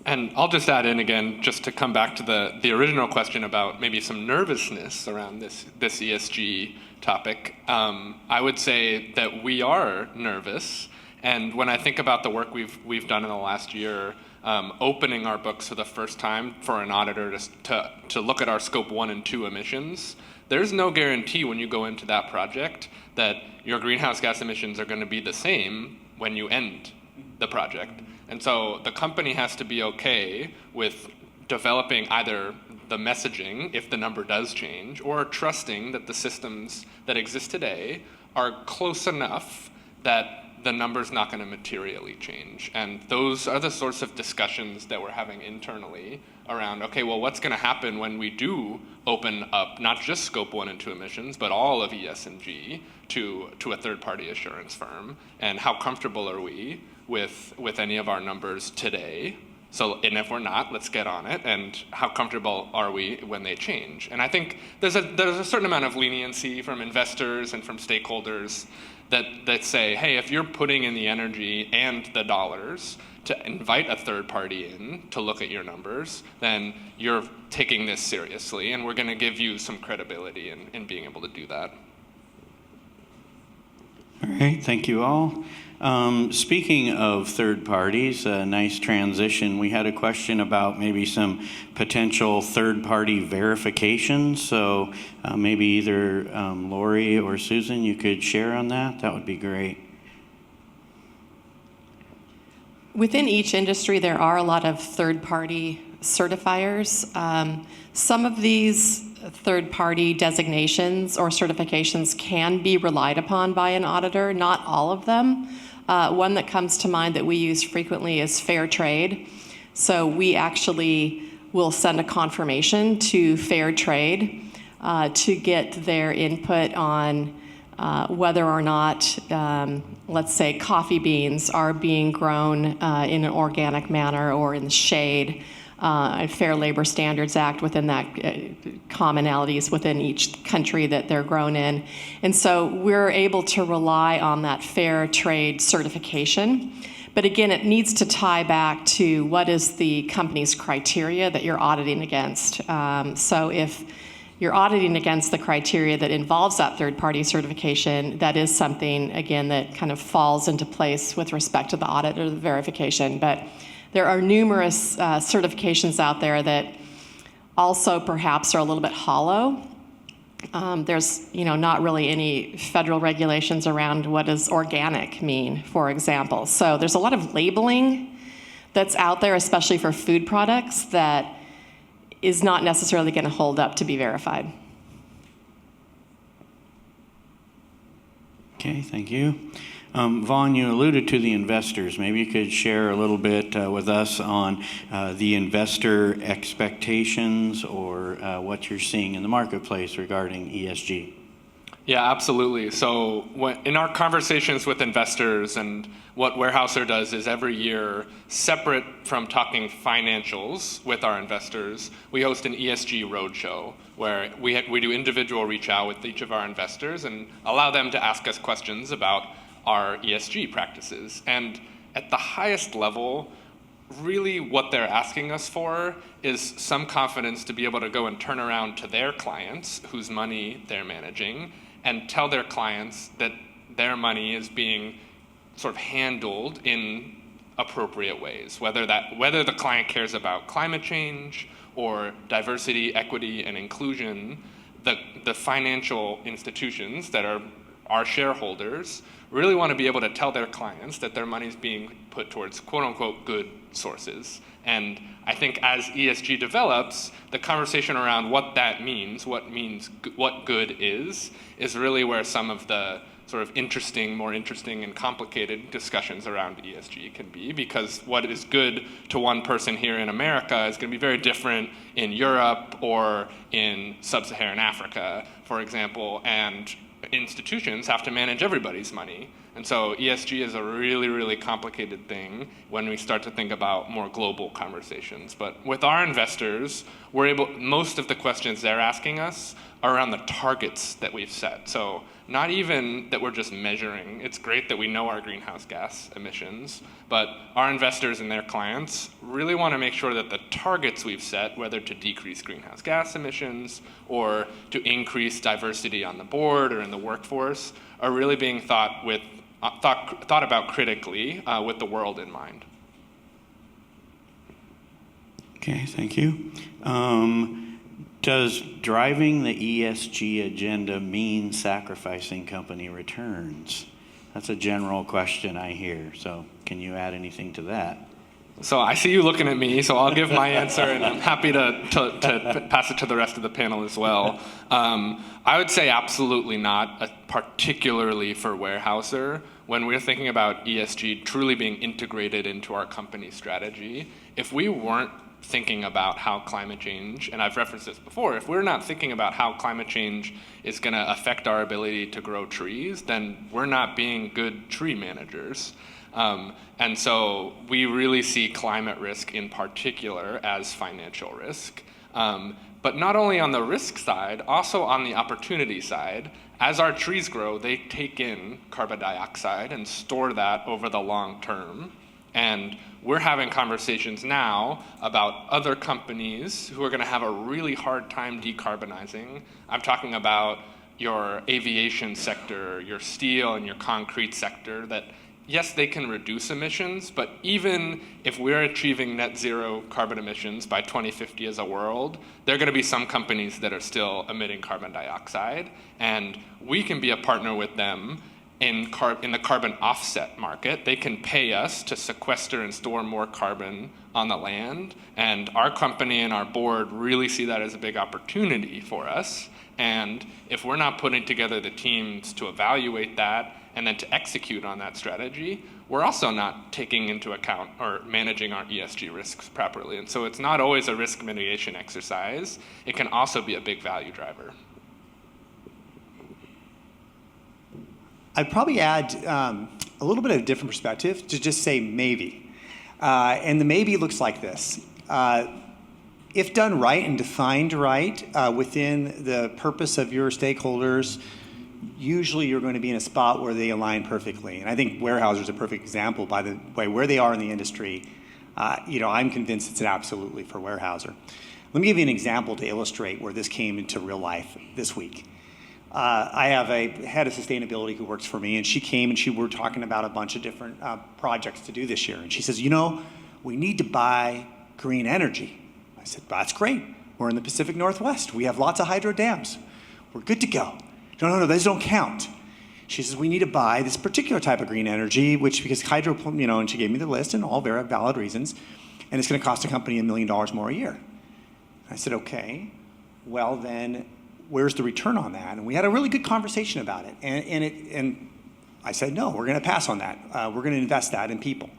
And I'll just add in again, just to come back to the original question about maybe some nervousness around this ESG topic. I would say that we are nervous, and when I think about the work we've done in the last year, opening our books for the first time for an auditor to look at our scope 1 and 2 emissions, there's no guarantee when you go into that project that your greenhouse gas emissions are going to be the same when you end the project. And so the company has to be okay with developing either the messaging, if the number does change, or trusting that the systems that exist today are close enough that the number's not going to materially change. And those are the sorts of discussions that we're having internally around, okay, well, what's going to happen when we do open up not just scope 1 and 2 emissions, but all of ES&G to a third-party assurance firm? And how comfortable are we with any of our numbers today? So, and if we're not, let's get on it. And how comfortable are we when they change? And I think there's a certain amount of leniency from investors and from stakeholders that say, hey, if you're putting in the energy and the dollars to invite a third party in to look at your numbers, then you're taking this seriously, and we're going to give you some credibility in being able to do that. All right, thank you all. Speaking of third parties, a nice transition. We had a question about maybe some potential third-party verification. So maybe either Lori or Susan, you could share on that. That would be great. Within each industry, there are a lot of third-party certifiers. Some of these third-party designations or certifications can be relied upon by an auditor, not all of them. One that comes to mind that we use frequently is fair trade. So we actually will send a confirmation to fair trade to get their input on whether or not, let's say, coffee beans are being grown in an organic manner or in the shade. Fair Labor Standards Act within that commonalities within each country that they're grown in. And so we're able to rely on that fair trade certification. But again, it needs to tie back to what is the company's criteria that you're auditing against. So if you're auditing against the criteria that involves that third-party certification, that is something, again, that kind of falls into place with respect to the audit or the verification. But there are numerous certifications out there that also perhaps are a little bit hollow. There's not really any federal regulations around what does organic mean, for example. So there's a lot of labeling that's out there, especially for food products, that is not necessarily going to hold up to be verified. Okay, thank you. Vaughn, you alluded to the investors. Maybe you could share a little bit with us on the investor expectations or what you're seeing in the marketplace regarding ESG. Yeah, absolutely. So in our conversations with investors, and what Weyerhaeuser does is every year, separate from talking financials with our investors, we host an ESG roadshow where we do individual reach out with each of our investors and allow them to ask us questions about our ESG practices. And at the highest level, really what they're asking us for is some confidence to be able to go and turn around to their clients whose money they're managing and tell their clients that their money is being sort of handled in appropriate ways, whether the client cares about climate change or diversity, equity, and inclusion. The financial institutions that are our shareholders really want to be able to tell their clients that their money is being put towards quote unquote good sources. And I think as ESG develops, the conversation around what that means, what good is really where some of the sort of more interesting and complicated discussions around ESG can be, because what is good to one person here in America is going to be very different in Europe or in sub-Saharan Africa, for example, and institutions have to manage everybody's money. And so ESG is a really, really complicated thing when we start to think about more global conversations. But with our investors, most of the questions they're asking us are around the targets that we've set. So not even that we're just measuring. It's great that we know our greenhouse gas emissions, but our investors and their clients really want to make sure that the targets we've set, whether to decrease greenhouse gas emissions or to increase diversity on the board or in the workforce, are really being thought about critically with the world in mind. Okay, thank you. Does driving the ESG agenda mean sacrificing company returns? That's a general question I hear. So can you add anything to that? So I see you looking at me, so I'll give my answer, and I'm happy to pass it to the rest of the panel as well. I would say absolutely not, particularly for Weyerhaeuser. When we're thinking about ESG truly being integrated into our company strategy, if we weren't thinking about how climate change, and I've referenced this before, if we're not thinking about how climate change is going to affect our ability to grow trees, then we're not being good tree managers. And so we really see climate risk in particular as financial risk. But not only on the risk side, also on the opportunity side. As our trees grow, they take in carbon dioxide and store that over the long term. And we're having conversations now about other companies who are going to have a really hard time decarbonizing. I'm talking about your aviation sector, your steel and your concrete sector, that yes, they can reduce emissions, but even if we're achieving net zero carbon emissions by 2050 as a world, there are going to be some companies that are still emitting carbon dioxide, and we can be a partner with them in the carbon offset market. They can pay us to sequester and store more carbon on the land, and our company and our board really see that as a big opportunity for us. And if we're not putting together the teams to evaluate that and then to execute on that strategy, we're also not taking into account or managing our ESG risks properly. And so it's not always a risk mitigation exercise. It can also be a big value driver. I'd probably add a little bit of a different perspective to just say maybe. And the maybe looks like this. If done right and defined right within the purpose of your stakeholders, usually you're going to be in a spot where they align perfectly. And I think Weyerhaeuser is a perfect example by the way where they are in the industry. I'm convinced it's an absolutely for Weyerhaeuser. Let me give you an example to illustrate where this came into real life this week. I have a head of sustainability who works for me, and she came and we were talking about a bunch of different projects to do this year. And she says, we need to buy green energy. I said, that's great. We're in the Pacific Northwest. We have lots of hydro dams. We're good to go. No, those don't count. She says, we need to buy this particular type of green energy, because hydro, and she gave me the list and all very valid reasons, and it's going to cost the company $1 million more a year. I said, okay, well then, where's the return on that? And we had a really good conversation about it. And I said, no, we're going to pass on that. We're going to invest that in people.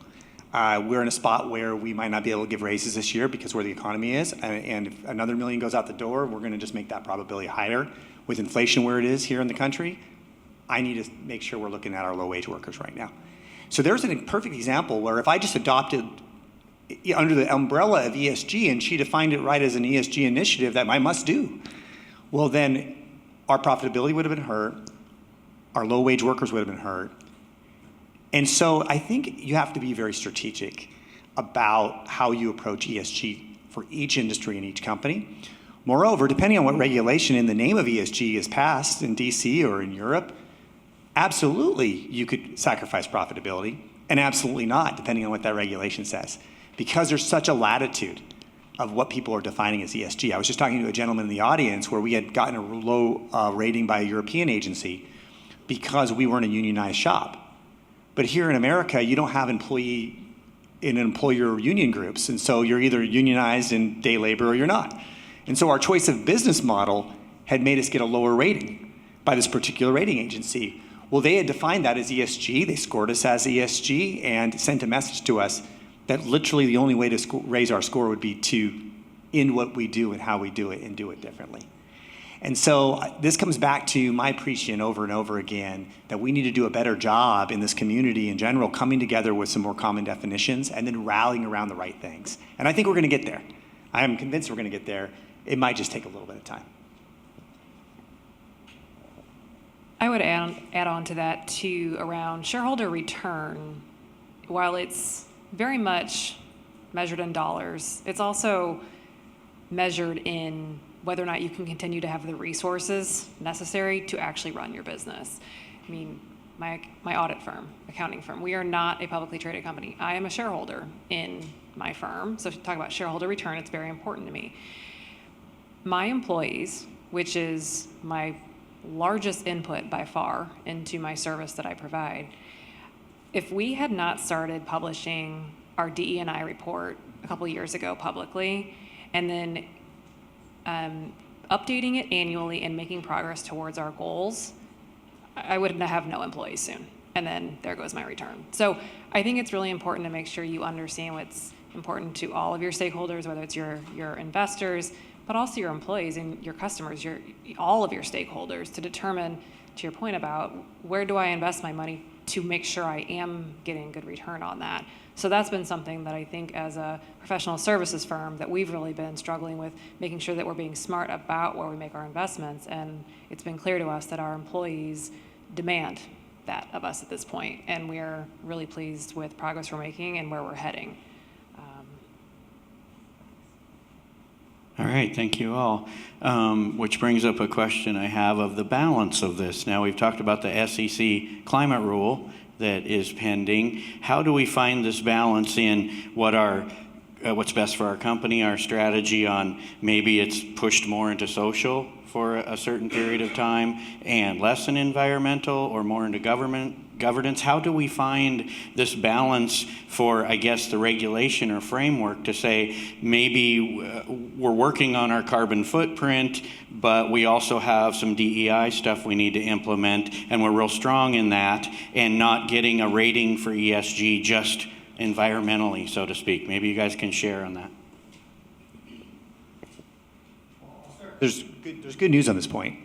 We're in a spot where we might not be able to give raises this year because where the economy is. And if another $1 million goes out the door, we're going to just make that probability higher. With inflation where it is here in the country, I need to make sure we're looking at our low-wage workers right now. So there's a perfect example where if I just adopted under the umbrella of ESG and she defined it right as an ESG initiative that I must do, well, then our profitability would have been hurt, our low-wage workers would have been hurt. And so I think you have to be very strategic. about how you approach ESG for each industry and each company. Moreover, depending on what regulation in the name of ESG is passed in DC or in Europe, absolutely you could sacrifice profitability, and absolutely not, depending on what that regulation says, because there's such a latitude of what people are defining as ESG. I was just talking to a gentleman in the audience where we had gotten a low rating by a European agency because we weren't a unionized shop. But here in America, you don't have employer union groups, and so you're either unionized in day labor or you're not. And so our choice of business model had made us get a lower rating by this particular rating agency. Well, they had defined that as ESG. They scored us as ESG and sent a message to us that literally the only way to raise our score would be to end what we do and how we do it and do it differently. And so this comes back to my preaching over and over again that we need to do a better job in this community in general, coming together with some more common definitions and then rallying around the right things. And I think we're going to get there. I am convinced we're going to get there. It might just take a little bit of time. I would add on to that too around shareholder return. While it's very much measured in dollars, it's also measured in whether or not you can continue to have the resources necessary to actually run your business. I mean, my audit firm, accounting firm, we are not a publicly traded company. I am a shareholder in my firm, so if you talk about shareholder return, it's very important to me. My employees, which is my largest input by far into my service that I provide, if we had not started publishing our DE&I report a couple years ago publicly, and then updating it annually and making progress towards our goals, I would have no employees soon. And then there goes my return. So I think it's really important to make sure you understand what's important to all of your stakeholders, whether it's your investors, but also your employees and your customers, all of your stakeholders, to determine, to your point about where do I invest my money to make sure I am getting good return on that. So that's been something that I think as a professional services firm that we've really been struggling with, making sure that we're being smart about where we make our investments. And it's been clear to us that our employees demand that of us at this point. And we're really pleased with progress we're making and where we're heading. All right, thank you all. Which brings up a question I have of the balance of this. Now, we've talked about the SEC climate rule that is pending. How do we find this balance in what's best for our company, our strategy on maybe it's pushed more into social for a certain period of time and less in environmental or more into governance? How do we find this balance for, I guess, the regulation or framework to say maybe we're working on our carbon footprint, but we also have some DEI stuff we need to implement, and we're real strong in that, and not getting a rating for ESG just environmentally, so to speak? Maybe you guys can share on that. There's good news on this point.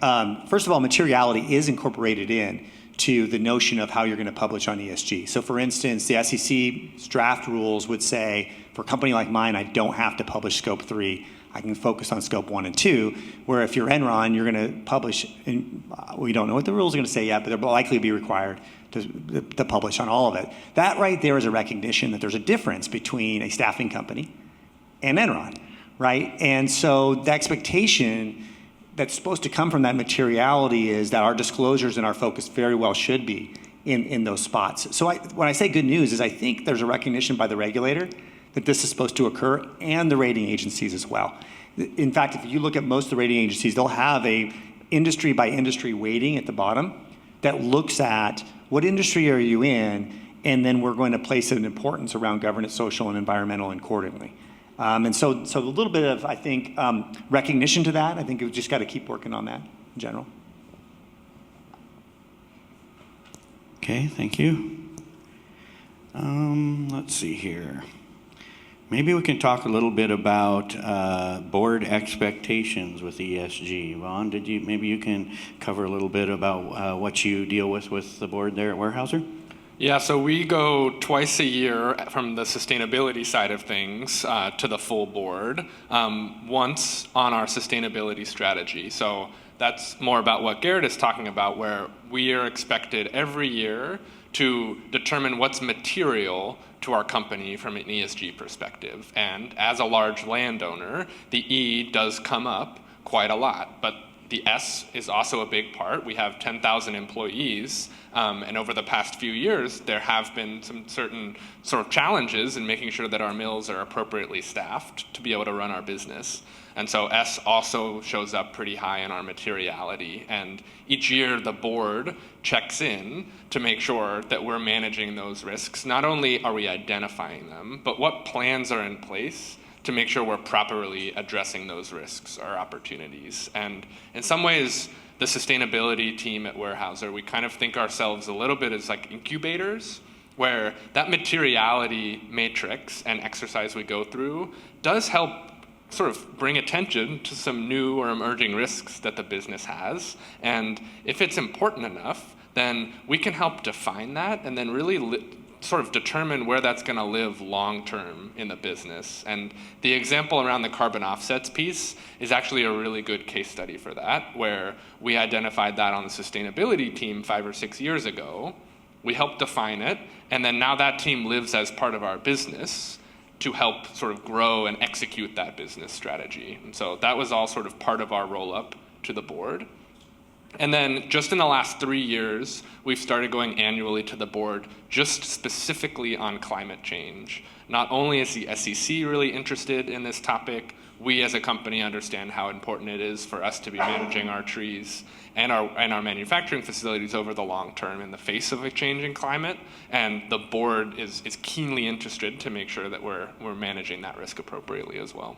First of all, materiality is incorporated in to the notion of how you're going to publish on ESG. So for instance, the SEC's draft rules would say, for a company like mine, I don't have to publish scope 3. I can focus on scope 1 and 2, where if you're Enron, you're going to publish, and we don't know what the rules are going to say yet, but they're likely to be required to publish on all of it. That right there is a recognition that there's a difference between a staffing company and Enron, right? And so the expectation that's supposed to come from that materiality is that our disclosures and our focus very well should be in those spots. So when I say good news is I think there's a recognition by the regulator that this is supposed to occur, and the rating agencies as well. In fact, if you look at most of the rating agencies, they'll have a industry by industry weighting at the bottom that looks at what industry are you in, and then we're going to place an importance around governance, social, and environmental accordingly. And so a little bit of, I think, recognition to that. I think we've just got to keep working on that in general. Okay, thank you. Let's see here. Maybe we can talk a little bit about board expectations with ESG. Vaughn, maybe you can cover a little bit about what you deal with the board there at Weyerhaeuser? Yeah, so we go twice a year from the sustainability side of things to the full board, once on our sustainability strategy. So that's more about what Garrett is talking about, where we are expected every year to determine what's material to our company from an ESG perspective. And as a large landowner, the E does come up quite a lot, but the S is also a big part. We have 10,000 employees, and over the past few years, there have been some certain sort of challenges in making sure that our mills are appropriately staffed to be able to run our business. And so S also shows up pretty high in our materiality. And each year, the board checks in to make sure that we're managing those risks. Not only are we identifying them, but what plans are in place to make sure we're properly addressing those risks or opportunities. And in some ways, the sustainability team at Weyerhaeuser, we kind of think ourselves a little bit as like incubators, where that materiality matrix and exercise we go through does help sort of bring attention to some new or emerging risks that the business has. And if it's important enough, then we can help define that and then really sort of determine where that's going to live long term in the business. And the example around the carbon offsets piece is actually a really good case study for that, where we identified that on the sustainability team 5 or 6 years ago. We helped define it, and then now that team lives as part of our business to help sort of grow and execute that business strategy. And so that was all sort of part of our roll-up to the board. And then just in the last 3 years, we've started going annually to the board just specifically on climate change. Not only is the SEC really interested in this topic, we as a company understand how important it is for us to be managing our trees and our manufacturing facilities over the long term in the face of a changing climate. And the board is keenly interested to make sure that we're managing that risk appropriately as well.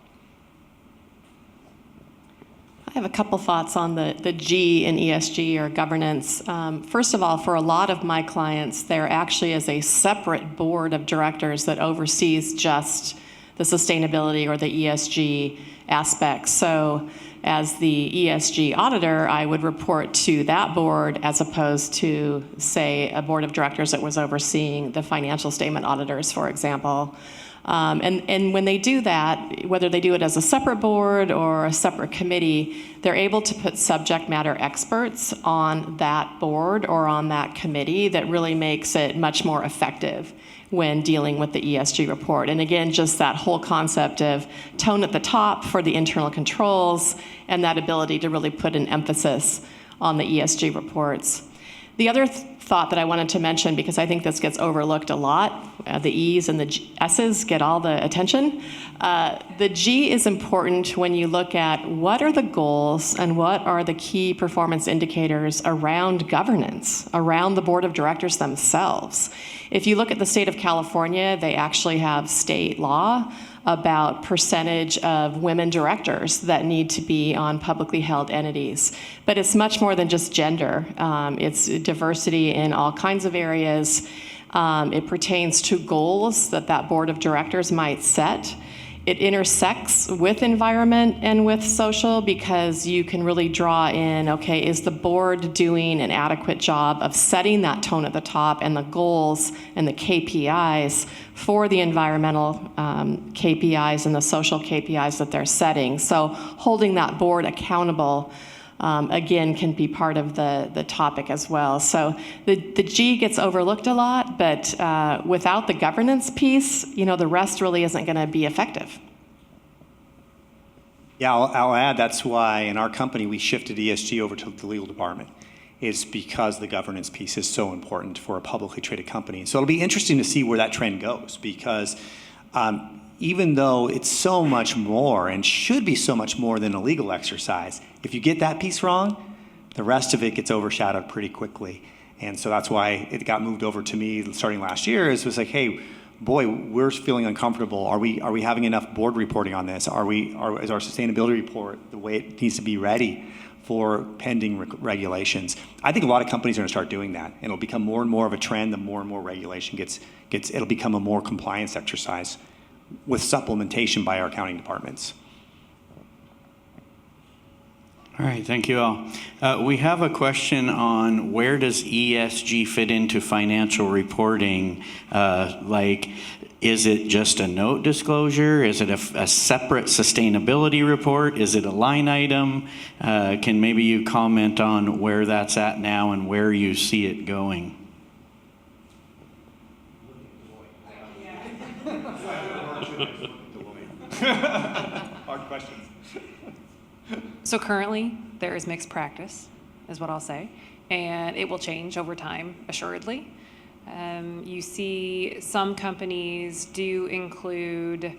I have a couple thoughts on the G in ESG or governance. First of all, for a lot of my clients, there actually is a separate board of directors that oversees just the sustainability or the ESG aspects. So as the ESG auditor, I would report to that board as opposed to, say, a board of directors that was overseeing the financial statement auditors, for example. And when they do that, whether they do it as a separate board or a separate committee, they're able to put subject matter experts on that board or on that committee that really makes it much more effective when dealing with the ESG report. And again, just that whole concept of tone at the top for the internal controls and that ability to really put an emphasis on the ESG reports. The other thought that I wanted to mention, because I think this gets overlooked a lot, the E's and the S's get all the attention. The G is important when you look at what are the goals and what are the key performance indicators around governance, around the board of directors themselves. If you look at the state of California, they actually have state law about percentage of women directors that need to be on publicly held entities. But it's much more than just gender. It's diversity in all kinds of areas. It pertains to goals that board of directors might set. It intersects with environment and with social because you can really draw in, okay, is the board doing an adequate job of setting that tone at the top and the goals and the KPIs for the environmental KPIs and the social KPIs that they're setting. So holding that board accountable, again, can be part of the topic as well. So the G gets overlooked a lot, but without the governance piece, the rest really isn't going to be effective. Yeah, I'll add that's why in our company we shifted ESG over to the legal department. It's because the governance piece is so important for a publicly traded company. So it'll be interesting to see where that trend goes because even though it's so much more and should be so much more than a legal exercise, if you get that piece wrong, the rest of it gets overshadowed pretty quickly. And so that's why it got moved over to me starting last year. It was like, hey, boy, we're feeling uncomfortable. Are we having enough board reporting on this? Is our sustainability report the way it needs to be ready for pending regulations? I think a lot of companies are going to start doing that, and it'll become more and more of a trend. The more and more regulation gets it'll become a more compliance exercise with supplementation by our accounting departments. All right, thank you all. We have a question on where does ESG fit into financial reporting? Is it just a note disclosure? Is it a separate sustainability report? Is it a line item? Can maybe you comment on where that's at now and where you see it going? Hard questions. So currently, there is mixed practice, is what I'll say, and it will change over time, assuredly. You see some companies do include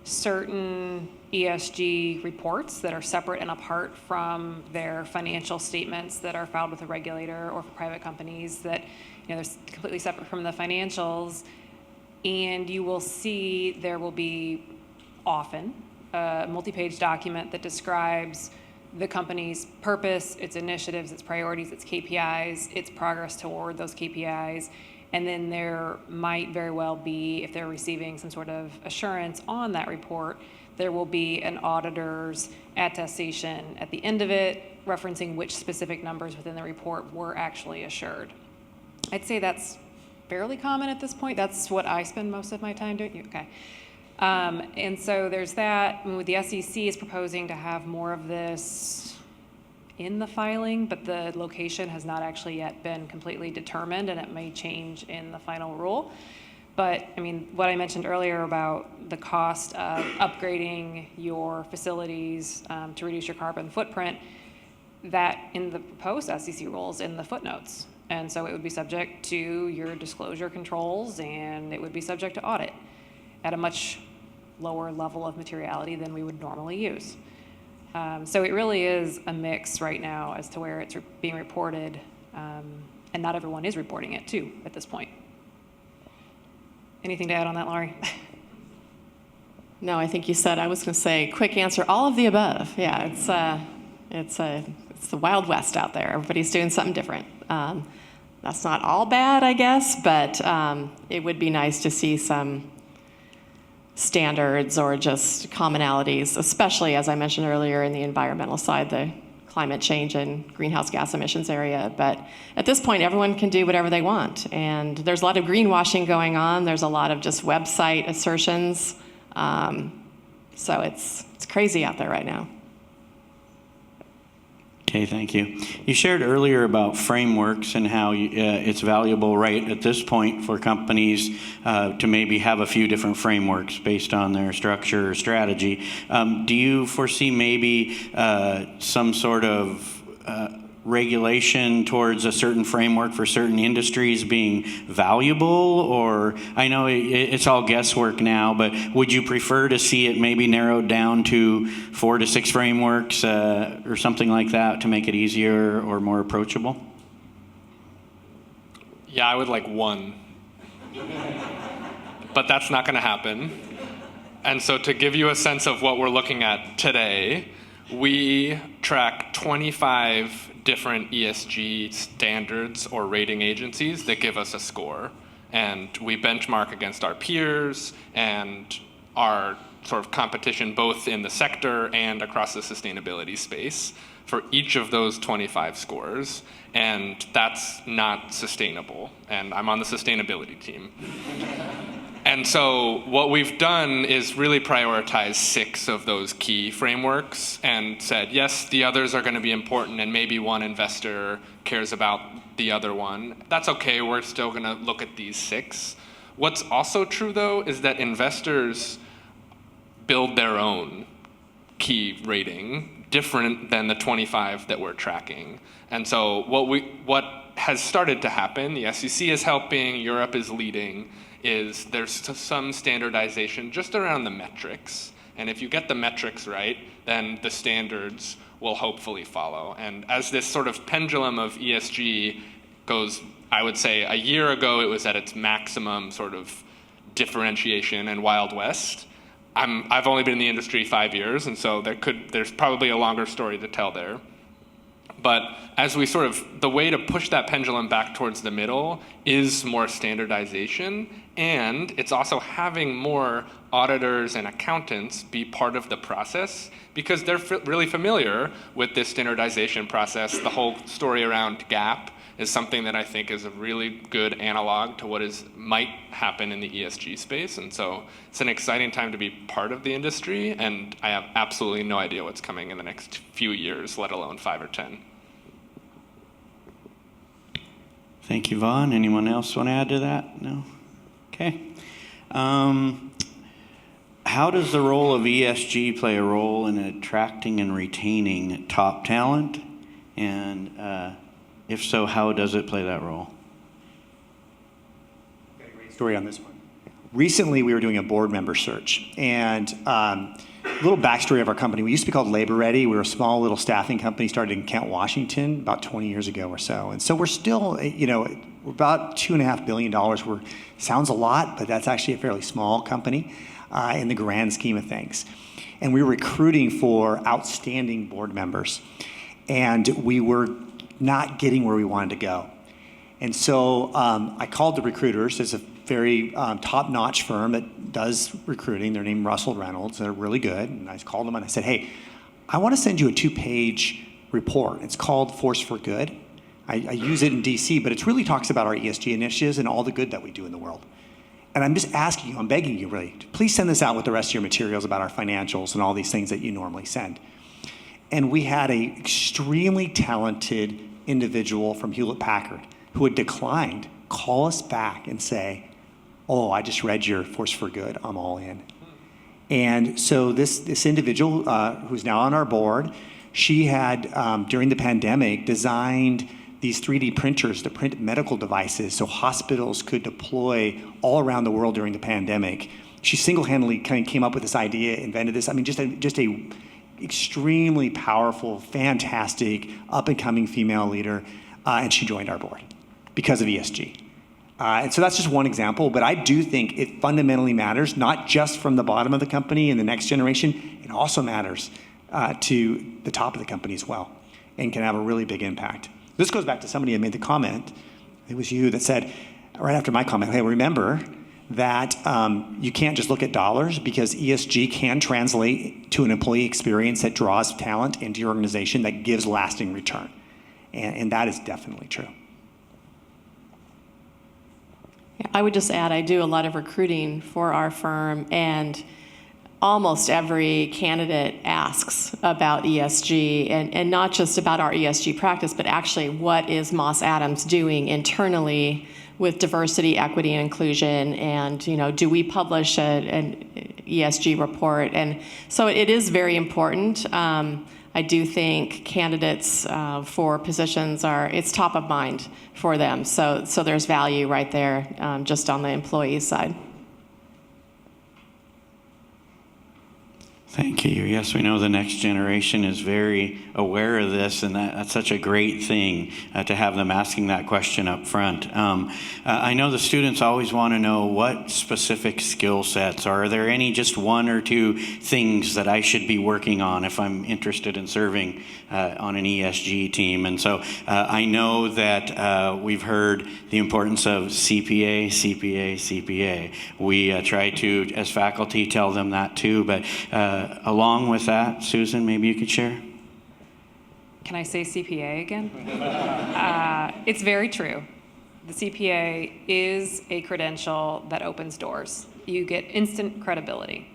certain ESG reports that are separate and apart from their financial statements that are filed with a regulator, or for private companies that, they're completely separate from the financials. And you will see there will be often a multi-page document that describes the company's purpose, its initiatives, its priorities, its KPIs, its progress toward those KPIs. And then there might very well be, if they're receiving some sort of assurance on that report, there will be an auditor's attestation at the end of it referencing which specific numbers within the report were actually assured. I'd say that's fairly common at this point. That's what I spend most of my time doing. Okay. And so there's that. The SEC is proposing to have more of this in the filing, but the location has not actually yet been completely determined, and it may change in the final rule. But what I mentioned earlier about the cost of upgrading your facilities to reduce your carbon footprint, that in the proposed SEC rules in the footnotes. And so it would be subject to your disclosure controls, and it would be subject to audit at a much lower level of materiality than we would normally use. So it really is a mix right now as to where it's being reported, and not everyone is reporting it too at this point. Anything to add on that, Laurie? No, I think you said, I was going to say, quick answer, all of the above. Yeah, it's the Wild West out there. Everybody's doing something different. That's not all bad, I guess, but it would be nice to see some standards or just commonalities, especially, as I mentioned earlier, in the environmental side, the climate change and greenhouse gas emissions area. But at this point, everyone can do whatever they want. And there's a lot of greenwashing going on. There's a lot of just website assertions. So it's crazy out there right now. Okay, thank you. You shared earlier about frameworks and how it's valuable right at this point for companies to maybe have a few different frameworks based on their structure or strategy. Do you foresee maybe some sort of regulation towards a certain framework for certain industries being valuable? Or I know it's all guesswork now, but would you prefer to see it maybe narrowed down to 4 to 6 frameworks or something like that to make it easier or more approachable? Yeah, I would like 1. But that's not going to happen. And so to give you a sense of what we're looking at today, we track 25 different ESG standards or rating agencies that give us a score. And we benchmark against our peers and our sort of competition both in the sector and across the sustainability space for each of those 25 scores. And that's not sustainable. And I'm on the sustainability team. And so what we've done is really prioritize 6 of those key frameworks and said, yes, the others are going to be important, and maybe one investor cares about the other one. That's okay. We're still going to look at these 6. What's also true, though, is that investors build their own key rating different than the 25 that we're tracking. And so what has started to happen, the SEC is helping, Europe is leading, is there's some standardization just around the metrics. And if you get the metrics right, then the standards will hopefully follow. And as this sort of pendulum of ESG goes, I would say a year ago it was at its maximum sort of differentiation and Wild West. I've only been in the industry 5 years, and so there's probably a longer story to tell there. But as we the way to push that pendulum back towards the middle is more standardization, and it's also having more auditors and accountants be part of the process because they're really familiar with this standardization process. The whole story around GAAP is something that I think is a really good analog to what might happen in the ESG space. And so it's an exciting time to be part of the industry, and I have absolutely no idea what's coming in the next few years, let alone 5 or 10. Thank you, Vaughn. Anyone else want to add to that? No? Okay. how does the role of ESG play a role in attracting and retaining top talent? And if so, how does it play that role? Got a great story on this one. Recently, we were doing a board member search, and a little backstory of our company. We used to be called Labor Ready. We were a small little staffing company, started in Kent, Washington, about 20 years ago or so. And so we're still, we're about $2.5 billion. Sounds a lot, but that's actually a fairly small company in the grand scheme of things. And we were recruiting for outstanding board members, and we were not getting where we wanted to go. And so I called the recruiters. It's a very top-notch firm that does recruiting. They're named Russell Reynolds. They're really good. And I called them and I said, hey, I want to send you a 2-page report. It's called Force for Good. I use it in DC, but it really talks about our ESG initiatives and all the good that we do in the world. And I'm just asking you, I'm begging you really, to please send this out with the rest of your materials about our financials and all these things that you normally send. And we had an extremely talented individual from Hewlett-Packard who had declined call us back and say, oh, I just read your Force for Good, I'm all in. And so this individual who's now on our board, she had, during the pandemic, designed these 3D printers to print medical devices so hospitals could deploy all around the world during the pandemic. She single-handedly kind of came up with this idea, invented this. I mean, just a extremely powerful, fantastic, up-and-coming female leader, and she joined our board because of ESG. And so that's just one example, but I do think it fundamentally matters, not just from the bottom of the company and the next generation, it also matters to the top of the company as well, and can have a really big impact. This goes back to somebody who made the comment, it was you, that said, right after my comment, hey, remember that you can't just look at dollars, because ESG can translate to an employee experience that draws talent into your organization that gives lasting return. And that is definitely true. I would just add, I do a lot of recruiting for our firm, and almost every candidate asks about ESG, and not just about our ESG practice, but actually what is Moss Adams doing internally with diversity, equity, and inclusion, and do we publish an ESG report? And so it is very important. I do think candidates for positions it's top of mind for them. So there's value right there, just on the employee side. Thank you. Yes, we know the next generation is very aware of this, and that's such a great thing to have them asking that question up front. I know the students always want to know what specific skill sets. Are there any just one or two things that I should be working on if I'm interested in serving on an ESG team? And so I know that we've heard the importance of CPA, CPA, CPA. We try to, as faculty, tell them that too, but along with that, Susan, maybe you could share? Can I say CPA again? It's very true. The CPA is a credential that opens doors. You get instant credibility.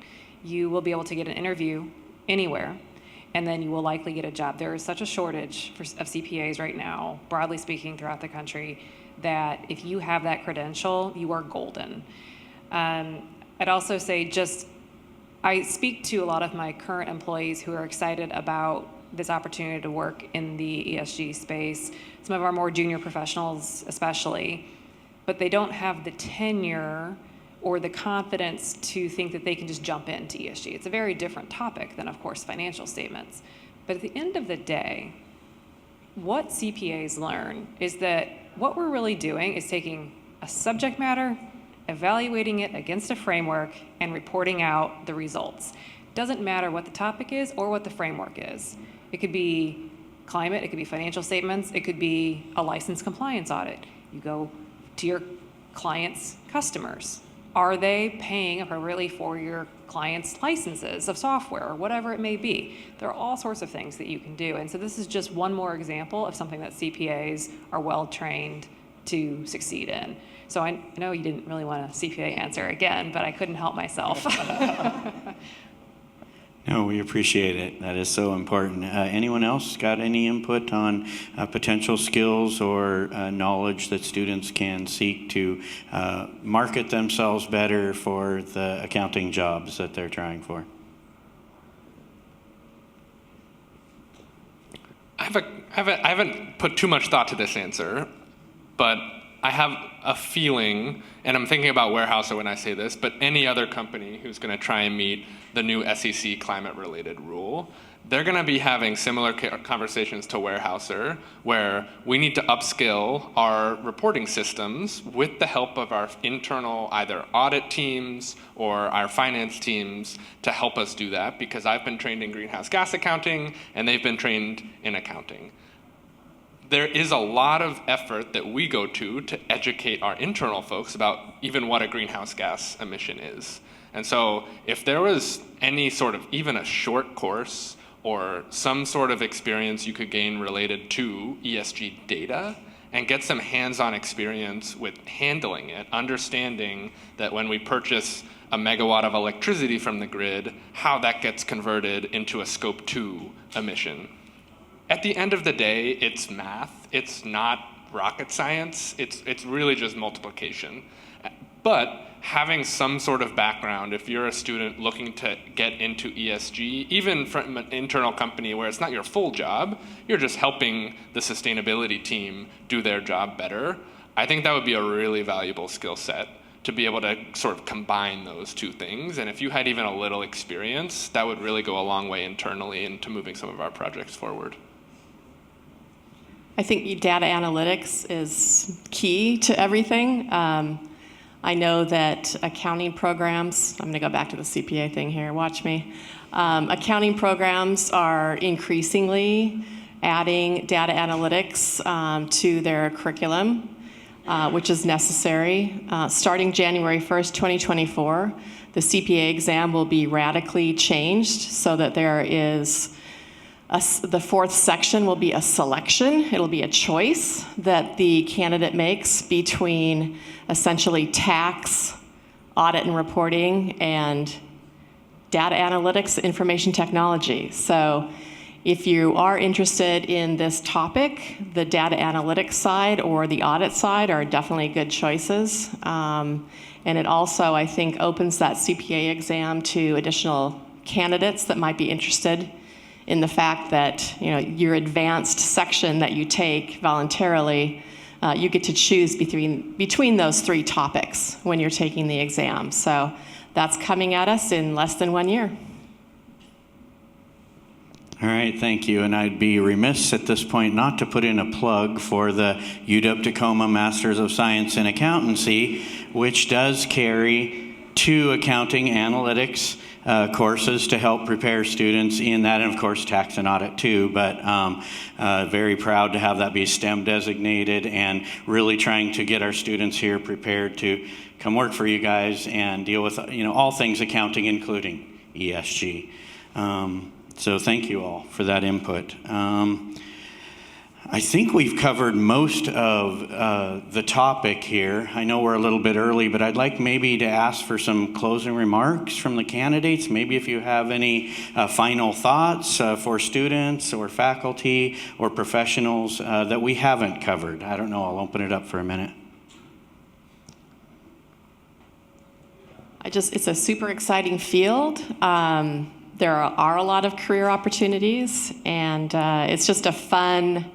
You will be able to get an interview anywhere, and then you will likely get a job. There is such a shortage of CPAs right now, broadly speaking, throughout the country, that if you have that credential, you are golden. I'd also say I speak to a lot of my current employees who are excited about this opportunity to work in the ESG space, some of our more junior professionals especially, but they don't have the tenure or the confidence to think that they can just jump into ESG. It's a very different topic than, of course, financial statements. But at the end of the day, what CPAs learn is that what we're really doing is taking a subject matter, evaluating it against a framework, and reporting out the results. It doesn't matter what the topic is or what the framework is. It could be climate, it could be financial statements, it could be a license compliance audit. You go to your client's customers. Are they paying appropriately for your client's licenses of software or whatever it may be? There are all sorts of things that you can do. And so this is just one more example of something that CPAs are well trained to succeed in. So I know you didn't really want a CPA answer again, but I couldn't help myself. No, we appreciate it. That is so important. Anyone else got any input on potential skills or knowledge that students can seek to market themselves better for the accounting jobs that they're trying for? I haven't put too much thought to this answer, but I have a feeling, and I'm thinking about Weyerhaeuser when I say this, but any other company who's going to try and meet the new SEC climate-related rule, they're going to be having similar conversations to Weyerhaeuser, where we need to upskill our reporting systems with the help of our internal either audit teams or our finance teams to help us do that, because I've been trained in greenhouse gas accounting, and they've been trained in accounting. There is a lot of effort that we go to educate our internal folks about even what a greenhouse gas emission is. And so if there was any sort of, even a short course or some sort of experience you could gain related to ESG data and get some hands-on experience with handling it, understanding that when we purchase a megawatt of electricity from the grid, how that gets converted into a scope 2 emission. At the end of the day, it's math. It's not rocket science. It's really just multiplication. But having some sort of background, if you're a student looking to get into ESG, even from an internal company where it's not your full job, you're just helping the sustainability team do their job better, I think that would be a really valuable skill set to be able to sort of combine those two things. And if you had even a little experience, that would really go a long way internally into moving some of our projects forward. I think data analytics is key to everything. I know that accounting programs, I'm going to go back to the CPA thing here, watch me. Accounting programs are increasingly adding data analytics to their curriculum, which is necessary. Starting January 1st, 2024, the CPA exam will be radically changed so that there is the fourth section will be a selection. It'll be a choice that the candidate makes between essentially tax, audit and reporting, and data analytics, information technology. So if you are interested in this topic, the data analytics side or the audit side are definitely good choices. And it also, I think, opens that CPA exam to additional candidates that might be interested in the fact that, you know, your advanced section that you take voluntarily, you get to choose between those three topics when you're taking the exam. So that's coming at us in less than 1 year. All right, thank you. And I'd be remiss at this point not to put in a plug for the UW-Tacoma Masters of Science in Accountancy, which does carry 2 accounting analytics courses to help prepare students in that, and of course tax and audit too, but very proud to have that be STEM designated and really trying to get our students here prepared to come work for you guys and deal with, you know, all things accounting, including ESG. So thank you all for that input. I think we've covered most of the topic here. I know we're a little bit early, but I'd like maybe to ask for some closing remarks from the candidates. Maybe if you have any final thoughts for students or faculty or professionals that we haven't covered. I don't know, I'll open it up for a minute. It's a super exciting field. There are a lot of career opportunities, and it's just a fun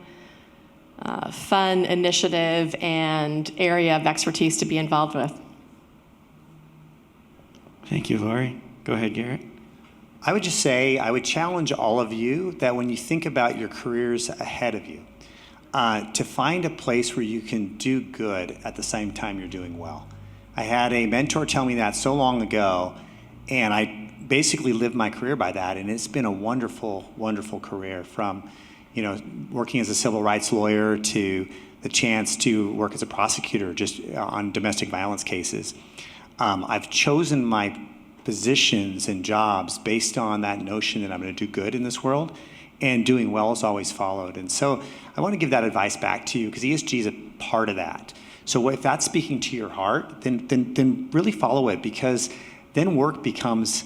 initiative and area of expertise to be involved with. Thank you, Lori. Go ahead, Garrett. I would just say, I would challenge all of you that when you think about your careers ahead of you, to find a place where you can do good at the same time you're doing well. I had a mentor tell me that so long ago, and I basically lived my career by that, and it's been a wonderful, wonderful career, from, you know, working as a civil rights lawyer to the chance to work as a prosecutor just on domestic violence cases. I've chosen my positions and jobs based on that notion that I'm going to do good in this world, and doing well is always followed. And so I want to give that advice back to you, because ESG is a part of that. So if that's speaking to your heart, then really follow it, because then work becomes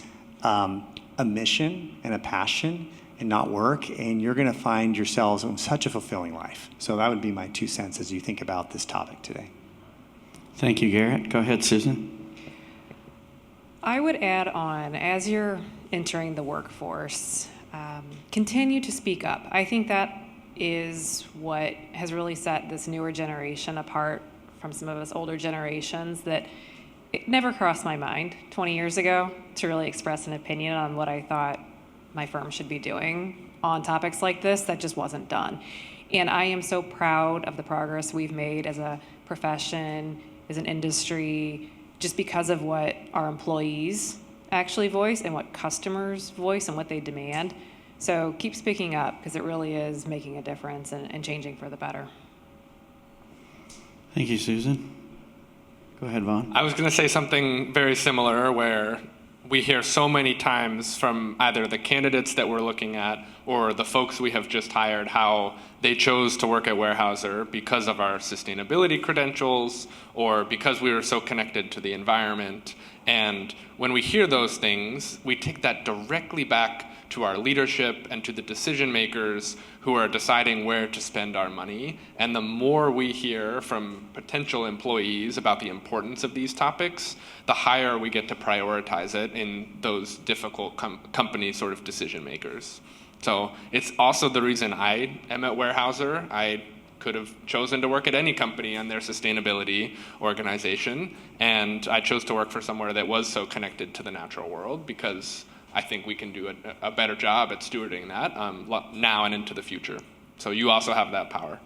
a mission and a passion and not work, and you're going to find yourselves in such a fulfilling life. So that would be my 2 cents as you think about this topic today. Thank you, Garrett. Go ahead, Susan. I would add on, as you're entering the workforce, continue to speak up. I think that is what has really set this newer generation apart from some of us older generations, that it never crossed my mind 20 years ago to really express an opinion on what I thought my firm should be doing on topics like this. That just wasn't done. And I am so proud of the progress we've made as a profession, as an industry, just because of what our employees actually voice and what customers voice and what they demand. So keep speaking up, because it really is making a difference and changing for the better. Thank you, Susan. Go ahead, Vaughn. I was going to say something very similar, where we hear so many times from either the candidates that we're looking at or the folks we have just hired how they chose to work at Weyerhaeuser because of our sustainability credentials or because we were so connected to the environment. And when we hear those things, we take that directly back to our leadership and to the decision makers who are deciding where to spend our money. And the more we hear from potential employees about the importance of these topics, the higher we get to prioritize it in those difficult company sort of decision makers. So it's also the reason I am at Weyerhaeuser. I could have chosen to work at any company on their sustainability organization, and I chose to work for somewhere that was so connected to the natural world, because I think we can do a better job at stewarding that now and into the future. So you also have that power.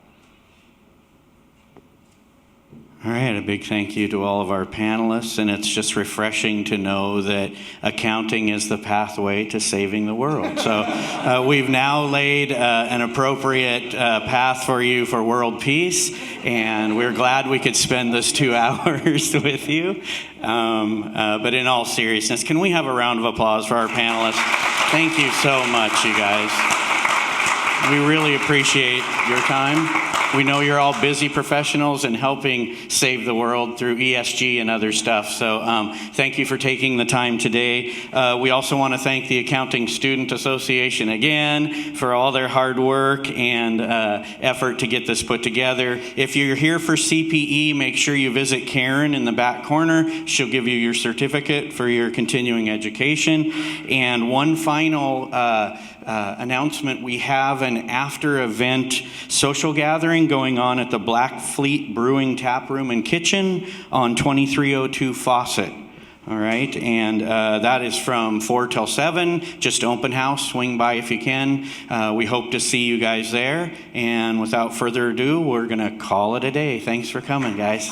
All right, a big thank you to all of our panelists, and it's just refreshing to know that accounting is the pathway to saving the world. So we've now laid an appropriate path for you for world peace, and we're glad we could spend this 2 hours with you. But in all seriousness, can we have a round of applause for our panelists? Thank you so much, you guys. We really appreciate your time. We know you're all busy professionals and helping save the world through ESG and other stuff. So thank you for taking the time today. We also want to thank the Accounting Student Association again for all their hard work and effort to get this put together. If you're here for CPE, make sure you visit Karen in the back corner. She'll give you your certificate for your continuing education. And one final announcement, we have an after-event social gathering going on at the Black Fleet Brewing Tap Room and Kitchen on 2302 Fawcett. All right, and that is from 4 till 7, just open house, swing by if you can. We hope to see you guys there, and without further ado, we're going to call it a day. Thanks for coming, guys.